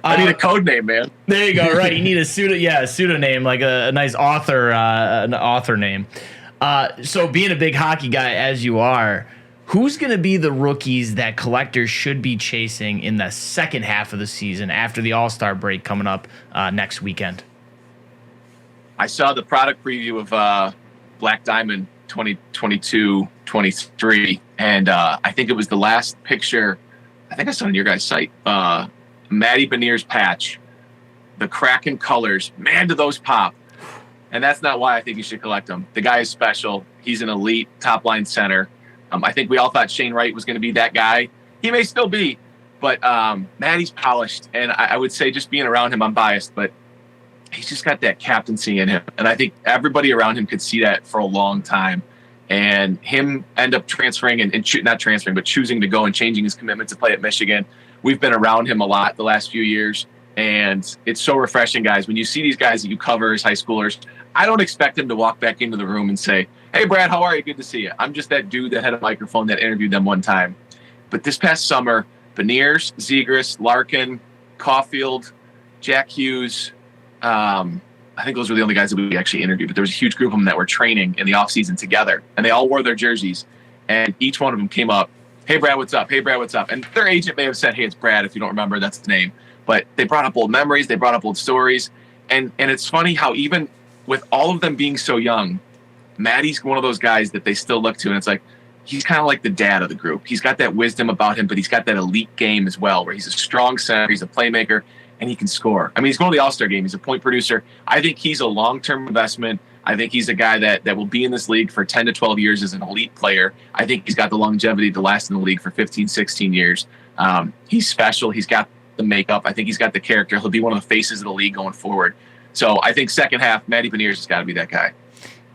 I need a code name, man. There you go. Right, you need a pseudonym, like a nice an author name. So being a big hockey guy as you are, who's going to be the rookies that collectors should be chasing in the second half of the season after the All-Star break coming up next weekend? I saw the product preview of Black Diamond 2022-23, and I think it was the last picture. I think I saw it on your guys' site. Matty Beniers patch, the Kraken colors. Man, do those pop. And that's not why I think you should collect them. The guy is special. He's an elite top-line center. I think we all thought Shane Wright was going to be that guy. He may still be, but Matty's polished. And I would say just being around him, I'm biased, but he's just got that captaincy in him. And I think everybody around him could see that for a long time. And him end up transferring not transferring, but choosing to go and changing his commitment to play at Michigan. We've been around him a lot the last few years. And it's so refreshing, guys. When you see these guys that you cover as high schoolers, I don't expect him to walk back into the room and say, "Hey, Brad, how are you? Good to see you." I'm just that dude that had a microphone that interviewed them one time. But this past summer, Beniers, Zegras, Larkin, Caulfield, Jack Hughes, I think those were the only guys that we actually interviewed. But there was a huge group of them that were training in the offseason together. And they all wore their jerseys. And each one of them came up, "Hey, Brad, what's up? Hey, Brad, what's up?" And their agent may have said, "Hey, it's Brad." If you don't remember, that's the name. But they brought up old memories. They brought up old stories. And it's funny how even with all of them being so young, Matty's one of those guys that they still look to. And it's like, he's kind of like the dad of the group. He's got that wisdom about him, but he's got that elite game as well, where he's a strong center, he's a playmaker, and he can score. I mean, he's going to the All-Star game. He's a point producer. I think he's a long-term investment. I think he's a guy that will be in this league for 10 to 12 years as an elite player. I think he's got the longevity to last in the league for 15, 16 years. He's special. He's got the makeup. I think he's got the character. He'll be one of the faces of the league going forward. So I think second half, Matty Beniers has got to be that guy.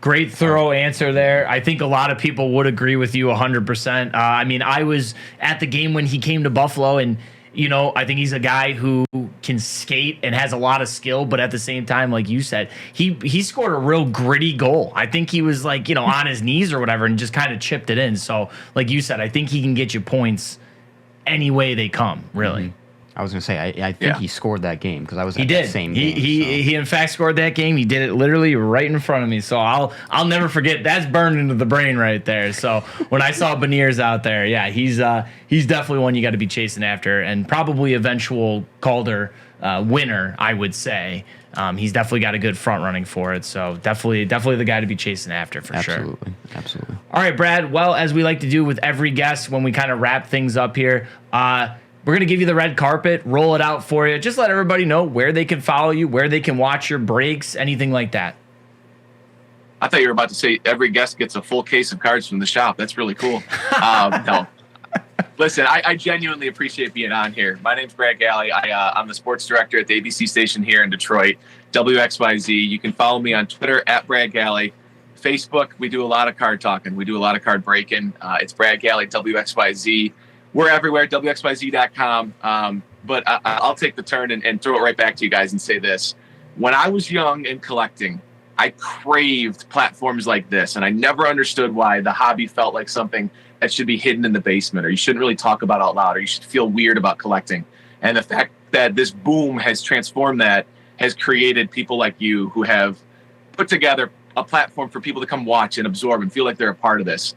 Great, thorough answer there. I think a lot of people would agree with you 100%. I mean, I was at the game when he came to Buffalo, and, you know, I think he's a guy who can skate and has a lot of skill, but at the same time, like you said, he scored a real gritty goal. I think he was like, you know, on his knees or whatever and just kind of chipped it in. So, like you said, I think he can get you points any way they come, really. Mm-hmm. I was going to say, I think he scored that game because I was at the same game. He in fact scored that game. He did it literally right in front of me. So I'll never forget. That's burned into the brain right there. So when I saw Beniers out there, yeah, he's definitely one you got to be chasing after, and probably eventual Calder winner, I would say. He's definitely got a good front running for it. So definitely the guy to be chasing after for sure. Absolutely. All right, Brad. Well, as we like to do with every guest when we kind of wrap things up here, we're going to give you the red carpet, roll it out for you. Just let everybody know where they can follow you, where they can watch your breaks, anything like that. I thought you were about to say every guest gets a full case of cards from the shop. That's really cool. No. Listen, I genuinely appreciate being on here. My name's Brad Galli. I'm the sports director at the ABC station here in Detroit, WXYZ. You can follow me on Twitter at Brad Galli. Facebook, we do a lot of card talking. We do a lot of card breaking. It's Brad Galli, WXYZ. We're everywhere, WXYZ.com. But I'll take the turn and throw it right back to you guys and say this. When I was young and collecting, I craved platforms like this, and I never understood why the hobby felt like something that should be hidden in the basement, or you shouldn't really talk about out loud, or you should feel weird about collecting. And the fact that this boom has transformed that has created people like you who have put together a platform for people to come watch and absorb and feel like they're a part of this.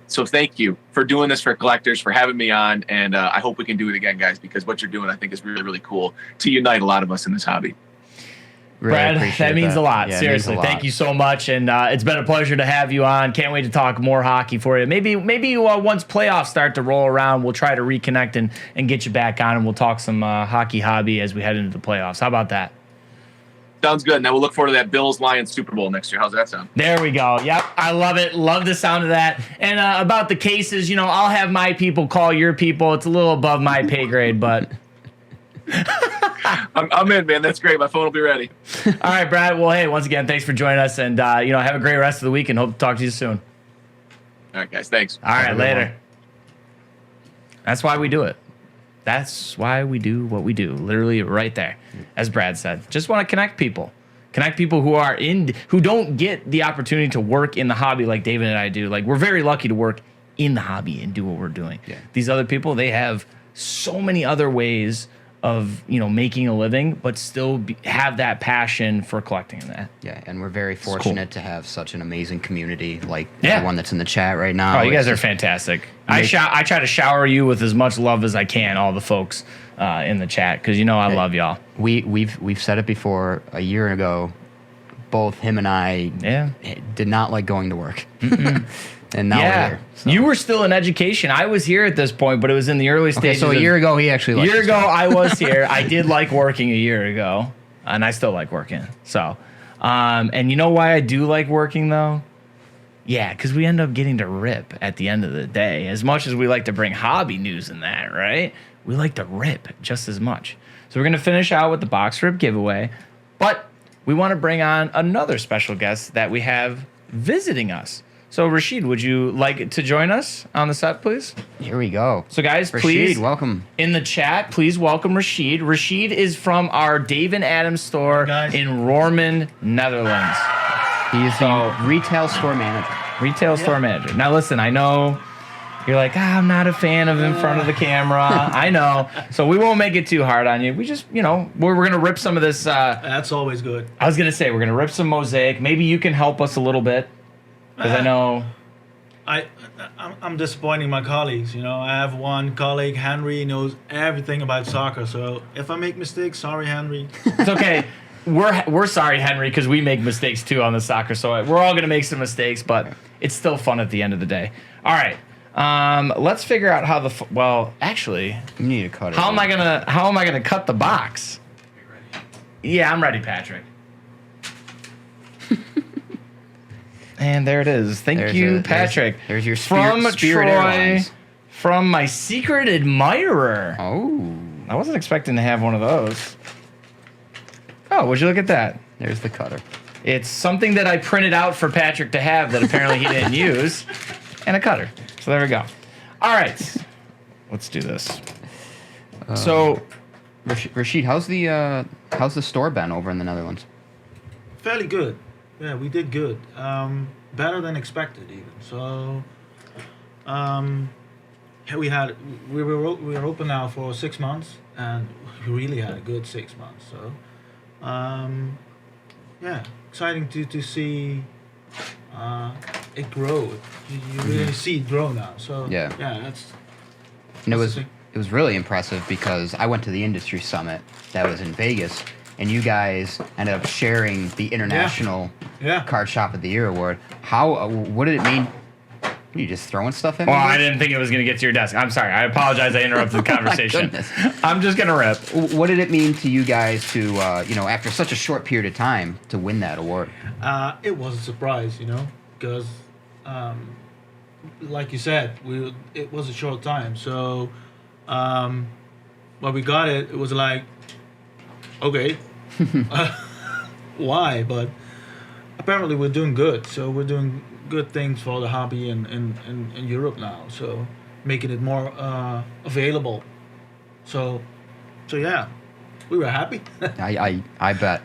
So thank you for doing this for collectors, for having me on, and I hope we can do it again, guys, because what you're doing, I think, is really, really cool to unite a lot of us in this hobby. Really Brad, that means a lot. Yeah, Seriously, means a lot. thank you so much, and it's been a pleasure to have you on. Can't wait to talk more hockey for you. Maybe once playoffs start to roll around, we'll try to reconnect and get you back on, and we'll talk some hockey hobby as we head into the playoffs. How about that? Sounds good. Now we'll look forward to that Bills-Lions Super Bowl next year. How's that sound? There we go. Yep, I love it. Love the sound of that. And about the cases, I'll have my people call your people. It's a little above my pay grade, but... I'm in, man. That's great. My phone will be ready. All right, Brad. Well, hey, once again, thanks for joining us, and have a great rest of the week, and hope to talk to you soon. All right, guys. Thanks. All right, later. That's why we do it. That's why we do what we do. Literally, right there, as Brad said. Just want to connect people who don't get the opportunity to work in the hobby like David and I do. Like, we're very lucky to work in the hobby and do what we're doing. Yeah. These other people, they have so many other ways of making a living, but still have that passion for collecting that. Yeah, and we're very fortunate to have such an amazing community like the one that's in the chat right now. Oh, you guys are fantastic. I try to shower you with as much love as I can, all the folks in the chat, because I love y'all. We've said it before. A year ago, both him and I did not like going to work. And now we're here. So. You were still in education. I was here at this point, but it was in the early stages. So a year ago, he actually liked it. I was here. I did like working a year ago, and I still like working. So, and you know why I do like working, though? Yeah, because we end up getting to rip at the end of the day. As much as we like to bring hobby news in that, right? We like to rip just as much. So we're going to finish out with the box rip giveaway, but we want to bring on another special guest that we have visiting us. So, Rashid, would you like to join us on the set, please? Here we go. So, guys, Rashid, please, welcome. In the chat, please welcome Rashid. Rashid is from our Dave and Adams store in Roermond, Netherlands. He is the retail store manager. Store manager. Now, listen, I know you're like, I'm not a fan of in front of the camera. I know. So, we won't make it too hard on you. We just, we're going to rip some of this. That's always good. I was going to say, we're going to rip some mosaic. Maybe you can help us a little bit. Because I know... I'm disappointing my colleagues. I have one colleague, Henry, knows everything about soccer. So if I make mistakes, sorry, Henry. It's okay. We're sorry, Henry, because we make mistakes too on the soccer. So we're all going to make some mistakes, but it's still fun at the end of the day. All right. Let's figure out how actually... You need to cut it. How am I gonna cut the box? Yeah, I'm ready, Patrick. And there it is. Thank you, Patrick. There's your from Spirit Troy, Airlines. From my secret admirer. Oh. I wasn't expecting to have one of those. Oh, would you look at that? There's the cutter. It's something that I printed out for Patrick to have that apparently he didn't use. And a cutter. So there we go. All right. Let's do this. So, Rashid, how's the store been over in the Netherlands? Fairly good. Yeah, we did good. Better than expected, even. So, we were open now for 6 months, and we really had a good 6 months. So, exciting to see it grow. You really see it grow now. So that's. And it was really impressive because I went to the industry summit that was in Vegas. And you guys ended up sharing the International Card Shop of the Year award. What did it mean? Are you just throwing stuff in? Well, I didn't think it was going to get to your desk. I'm sorry. I apologize. I interrupted the conversation. I'm just going to rip. What did it mean to you guys to, after such a short period of time, to win that award? It was a surprise, because, like you said, it was a short time. So, when we got it, it was like, okay, why? But apparently we're doing good. So we're doing good things for the hobby in Europe now. So making it more available. So yeah, we were happy. I bet.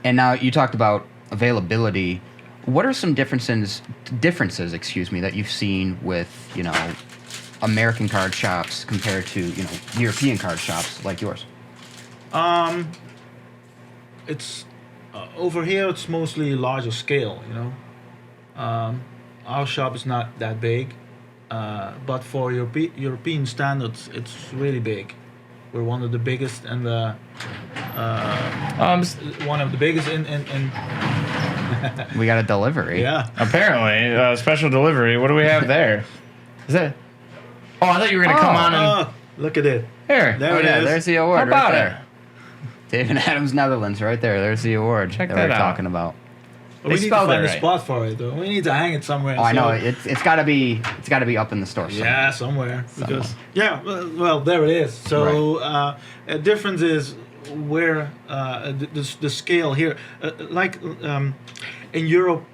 And now you talked about availability, what are some differences, that you've seen with, American card shops compared to, European card shops like yours? It's over here. It's mostly larger scale. Our shop is not that big, but for European standards, it's really big. We're one of the biggest and one of the biggest in We got a delivery. yeah. Apparently, special delivery. What do we have there? Is that? Oh, I thought you were gonna come on and Oh, look at it. here. There it is. There's the award. How about right there. David Adams, Netherlands, right there. There's the award Check that that we're out. talking about. We need to spelled find it a right. spot for it, though. We need to hang it somewhere. Oh, I know so- it's got to be up in the store. Somewhere. Yeah, somewhere. Because well, there it is. So a difference is where the scale here, in Europe,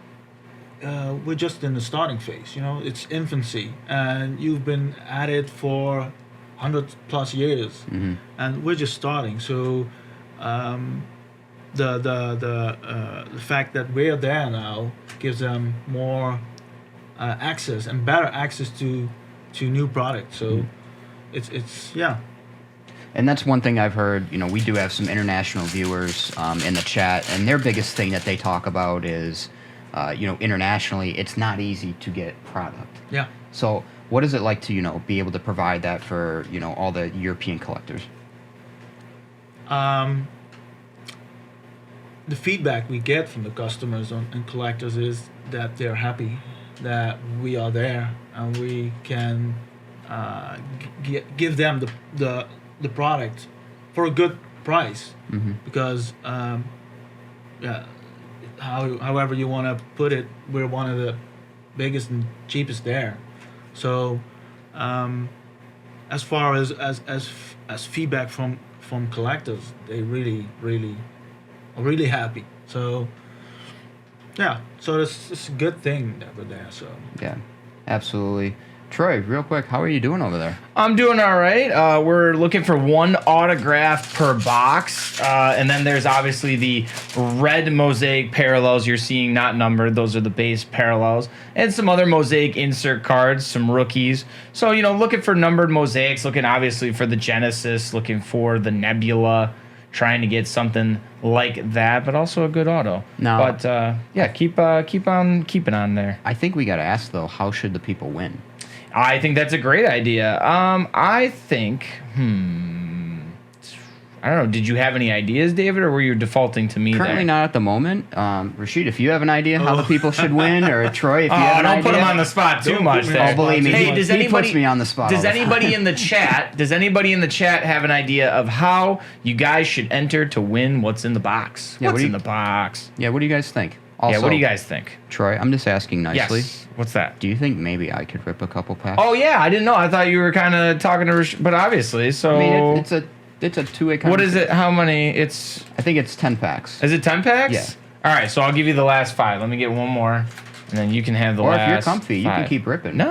we're just in the starting phase. It's infancy, and you've been at it for 100+ years, and we're just starting. So the fact that we're there now gives them more access and better access to new products. So it's And that's one thing I've heard. We do have some international viewers in the chat, and their biggest thing that they talk about is, internationally, it's not easy to get product. Yeah. So, what is it like to, be able to provide that for, all the European collectors? The feedback we get from the customers and collectors is that they're happy that we are there and we can give them the product for a good price, because however you want to put it, we're one of the biggest and cheapest there. So as far as feedback from collectors, they really are really happy. So so it's a good thing that we're there. So Yeah, absolutely. Troy, real quick, how are you doing over there? I'm doing all right. We're looking for one autograph per box. And then there's obviously the red mosaic parallels you're seeing, not numbered. Those are the base parallels. And some other mosaic insert cards, some rookies. So, looking for numbered mosaics, looking obviously for the Genesis, looking for the Nebula, trying to get something like that, but also a good auto. No. But, keep on keeping on there. I think we got to ask, though, how should the people win? I think that's a great idea. I think, I don't know. Did you have any ideas, David, or were you defaulting to me Currently there? not at the moment. Rashid, if you have an idea how the people should win, or Troy, if you have an idea. Don't put him on the spot too much there. Oh, believe me. Hey, He puts me on the spot. Does all the time. anybody in the chat? Does anybody in the chat have an idea of how you guys should enter to win what's in the box? Yeah, What's in the box? Yeah, what do you guys think? Also, What do you guys think? Troy, I'm just asking nicely. Yes. What's that? Do you think maybe I could rip a couple packs? Oh yeah, I didn't know. I thought you were kind of talking to, but obviously, so. I mean, it's a two-way conversation. What is it? How many? I think it's 10 packs. Is it 10 packs? Yeah. All right, so I'll give you the last 5. Let me get one more, and then you can have the Or last. if you're comfy, 5. you can keep ripping. No.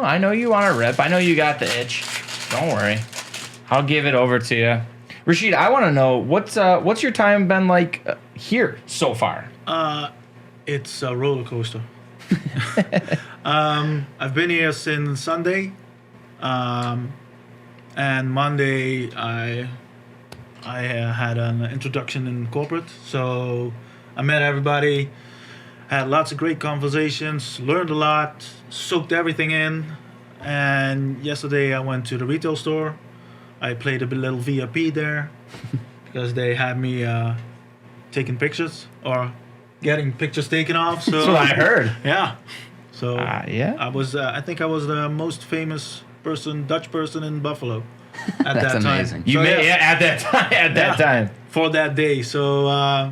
I know you want to rip. I know you got the itch. Don't worry. I'll give it over to you. Rashid, I want to know what's your time been like here so far? it's a roller coaster. I've been here since Sunday, and Monday I had an introduction in corporate. So I met everybody, had lots of great conversations, learned a lot, soaked everything in. And yesterday I went to the retail store. I played a little VIP there because they had me taking pictures or getting pictures taken off. So That's what I heard. Yeah. So yeah. I was. I think I was the most famous Dutch person in Buffalo at That's that time. amazing. You So, made at that time. At that time. for that day. So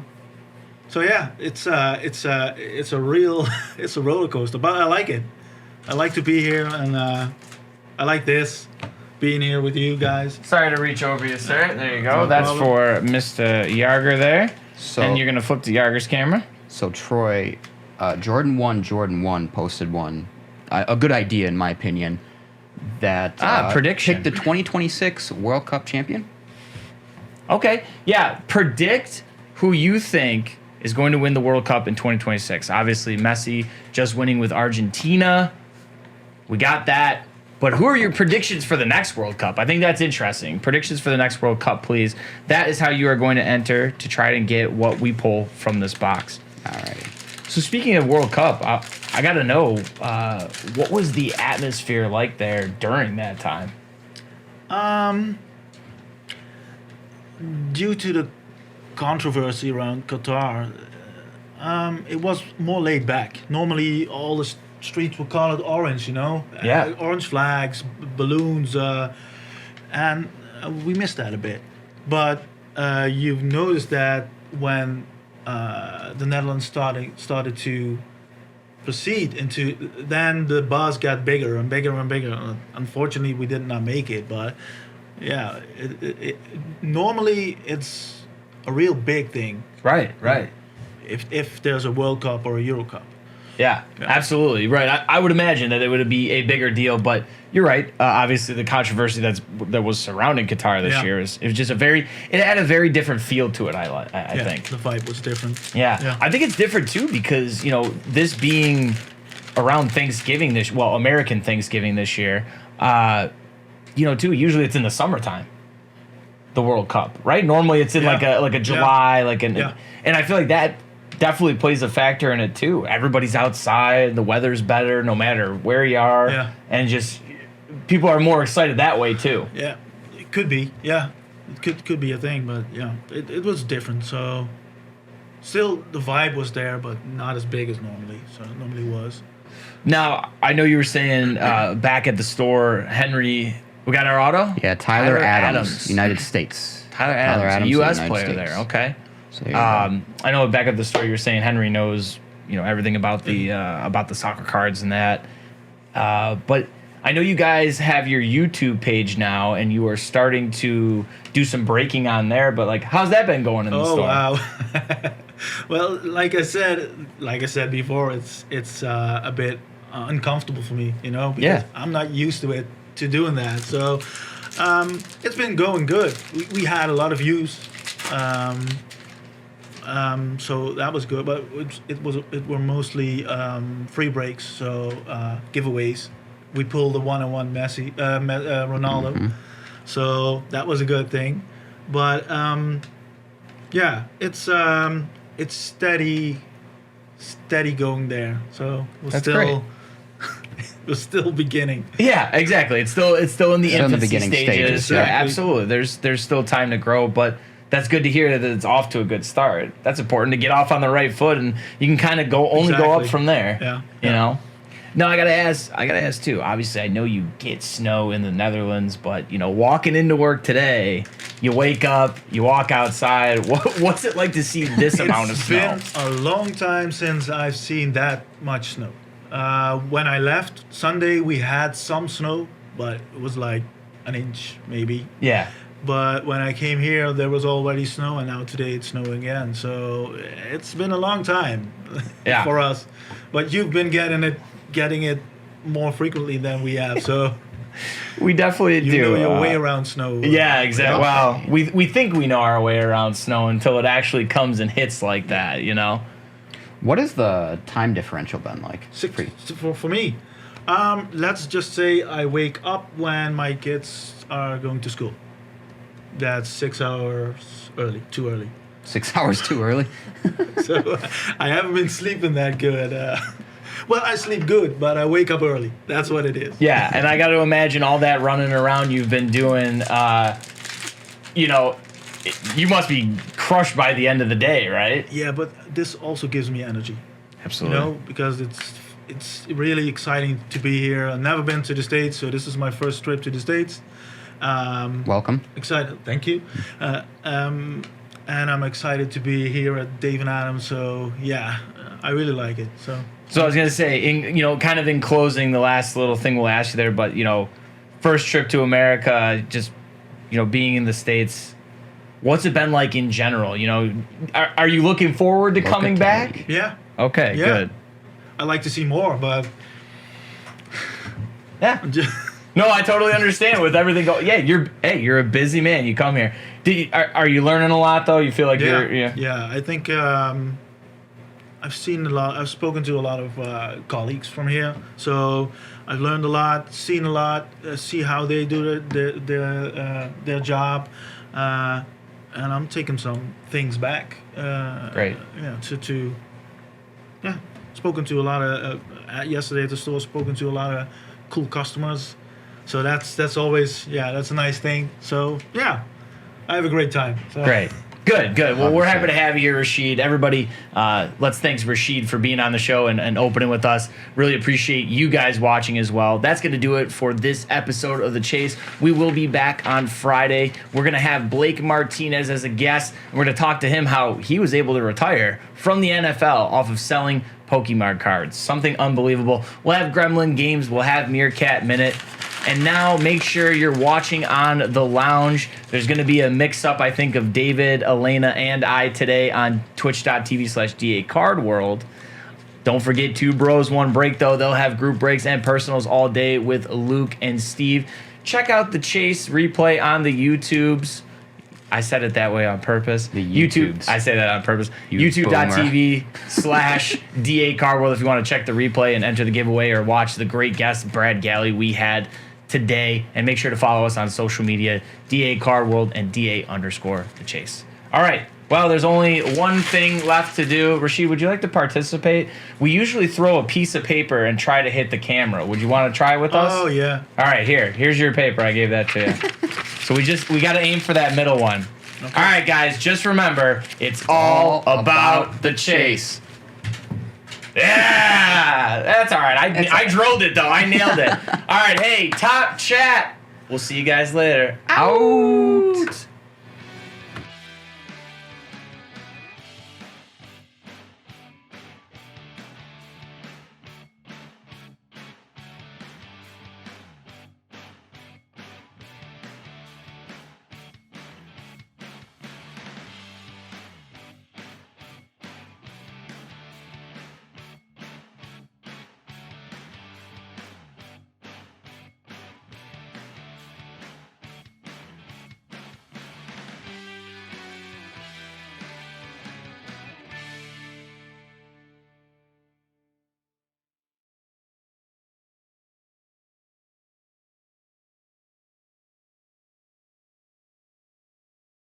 yeah, it's a real it's a roller coaster, but I like it. I like to be here, and I like this being here with you guys. Sorry to reach over you, sir. There you go. No That's problem. for Mr. Yarger there. So, And you're gonna flip to Yarger's camera. So Troy, Jordan 1 posted one, a good idea in my opinion, that prediction. pick the 2026 World Cup champion. Okay. Yeah. Predict who you think is going to win the World Cup in 2026. Obviously, Messi just winning with Argentina. We got that. But who are your predictions for the next World Cup? I think that's interesting. Predictions for the next World Cup, please. That is how you are going to enter to try and get what we pull from this box. All right. So speaking of World Cup, I got to know, what was the atmosphere like there during that time? Due to the controversy around Qatar, it was more laid back. Normally, all the streets were colored orange, Yeah. orange flags, balloons, and we missed that a bit. But you've noticed that when the Netherlands started to proceed into, then the buzz got bigger and bigger and bigger. Unfortunately, we did not make it, but yeah, normally it's a real big thing. Right. If there's a World Cup or a Euro Cup. Yeah, absolutely. Right. I would imagine that it would be a bigger deal, but you're right. Obviously, the controversy that was surrounding Qatar this year it was just it had a very different feel to it, I think. The vibe was different. Yeah. I think it's different, too, because, this being around Thanksgiving American Thanksgiving this year, too, usually it's in the summertime, the World Cup, right? Normally it's in like a July, and I feel like that definitely plays a factor in it too. Everybody's outside, the weather's better no matter where you are, and just people are more excited that way too. Yeah, it could be. Yeah, it could be a thing, but yeah, it was different. So still the vibe was there, but not as big as normally. So it normally was. Now I know you were saying back at the store, Henry. We got our auto. Yeah, Tyler Adams, United States. Tyler Adams, a U.S. player States. there. Okay. So I know back at the store you were saying Henry knows everything about the soccer cards and that. But I know you guys have your YouTube page now, and you are starting to do some breaking on there. But how's that been going in the store? Oh wow! Well, like I said before, it's a bit uncomfortable for me, because I'm not used to doing that. So it's been going good. We had a lot of views. So that was good, but it were mostly free breaks, so giveaways. We pulled the one-on-one Messi, Ronaldo, so that was a good thing. But it's steady going there. So we're still beginning. Yeah, exactly. It's still in the infancy beginning stages. Yeah, Exactly. absolutely. There's still time to grow, but that's good to hear that it's off to a good start. That's important to get off on the right foot, and you can kind of go up from there. Yeah. You know. No, I gotta ask too. Obviously, I know you get snow in the Netherlands, but walking into work today, you wake up, you walk outside. What's it like to see this amount of snow? It's been a long time since I've seen that much snow. When I left Sunday, we had some snow, but it was like an inch maybe. Yeah. But when I came here, there was already snow, and now today it's snowing again. So it's been a long time for us. But you've been getting it more frequently than we have. So we definitely do. You know your way around snow. Yeah, exactly. Well, we think we know our way around snow until it actually comes and hits like that. What has the time differential been like? For me, let's just say I wake up when my kids are going to school. That's 6 hours early, too early. 6 hours too early? So I haven't been sleeping that good. Well, I sleep good, but I wake up early. That's what it is. Yeah, and I got to imagine all that running around you've been doing, you must be crushed by the end of the day, right? Yeah, but this also gives me energy. Absolutely. Because it's really exciting to be here. I've never been to the States, so this is my first trip to the States. Welcome. Excited, thank you. And I'm excited to be here at Dave and Adams. So yeah, I really like it. So I was gonna say, kind of in closing, the last little thing we'll ask you there, but first trip to America, just being in the States, what's it been like in general? Are you looking forward to coming back? Yeah. Okay. Yeah. Good. I like to see more, but yeah. No, I totally understand with everything going. Yeah, you're a busy man. You come here. Are you learning a lot though? You feel like you're. Yeah, I think I've seen a lot. I've spoken to a lot of colleagues from here, so I've learned a lot, seen a lot, see how they do their job, and I'm taking some things back. Great. Yeah. Spoken to a lot of yesterday at the store. Spoken to a lot of cool customers. So that's always that's a nice thing. So yeah, I have a great time. So. Great. Good. Well, we're happy to have you here, Rashid. Everybody, let's thank Rashid for being on the show and opening with us. Really appreciate you guys watching as well. That's going to do it for this episode of The Chase. We will be back on Friday. We're going to have Blake Martinez as a guest. We're going to talk to him how he was able to retire from the NFL off of selling Pokemon cards. Something unbelievable. We'll have Gremlin Games. We'll have Meerkat Minute. And now make sure you're watching on the lounge. There's going to be a mix-up, I think, of David, Elena, and I today on twitch.tv/DACardWorld. Don't forget 2 Bros, 1 Break, though. They'll have group breaks and personals all day with Luke and Steve. Check out the Chase replay on the YouTubes. I said it that way on purpose. The YouTube. I say that on purpose. YouTube.tv/DACardWorld if you want to check the replay and enter the giveaway or watch the great guest Brad Galli we had today. And make sure to follow us on social media, DACardWorld and DA_The Chase. All right. Well, there's only one thing left to do. Rashid, would you like to participate? We usually throw a piece of paper and try to hit the camera. Would you want to try with us? Oh, yeah. All right, here's your paper. I gave that to you. So we got to aim for that middle one. Okay. All right, guys, just remember, it's all about the chase. Yeah, that's all right. I drilled it, though. I nailed it. All right, hey, top chat. We'll see you guys later. Out.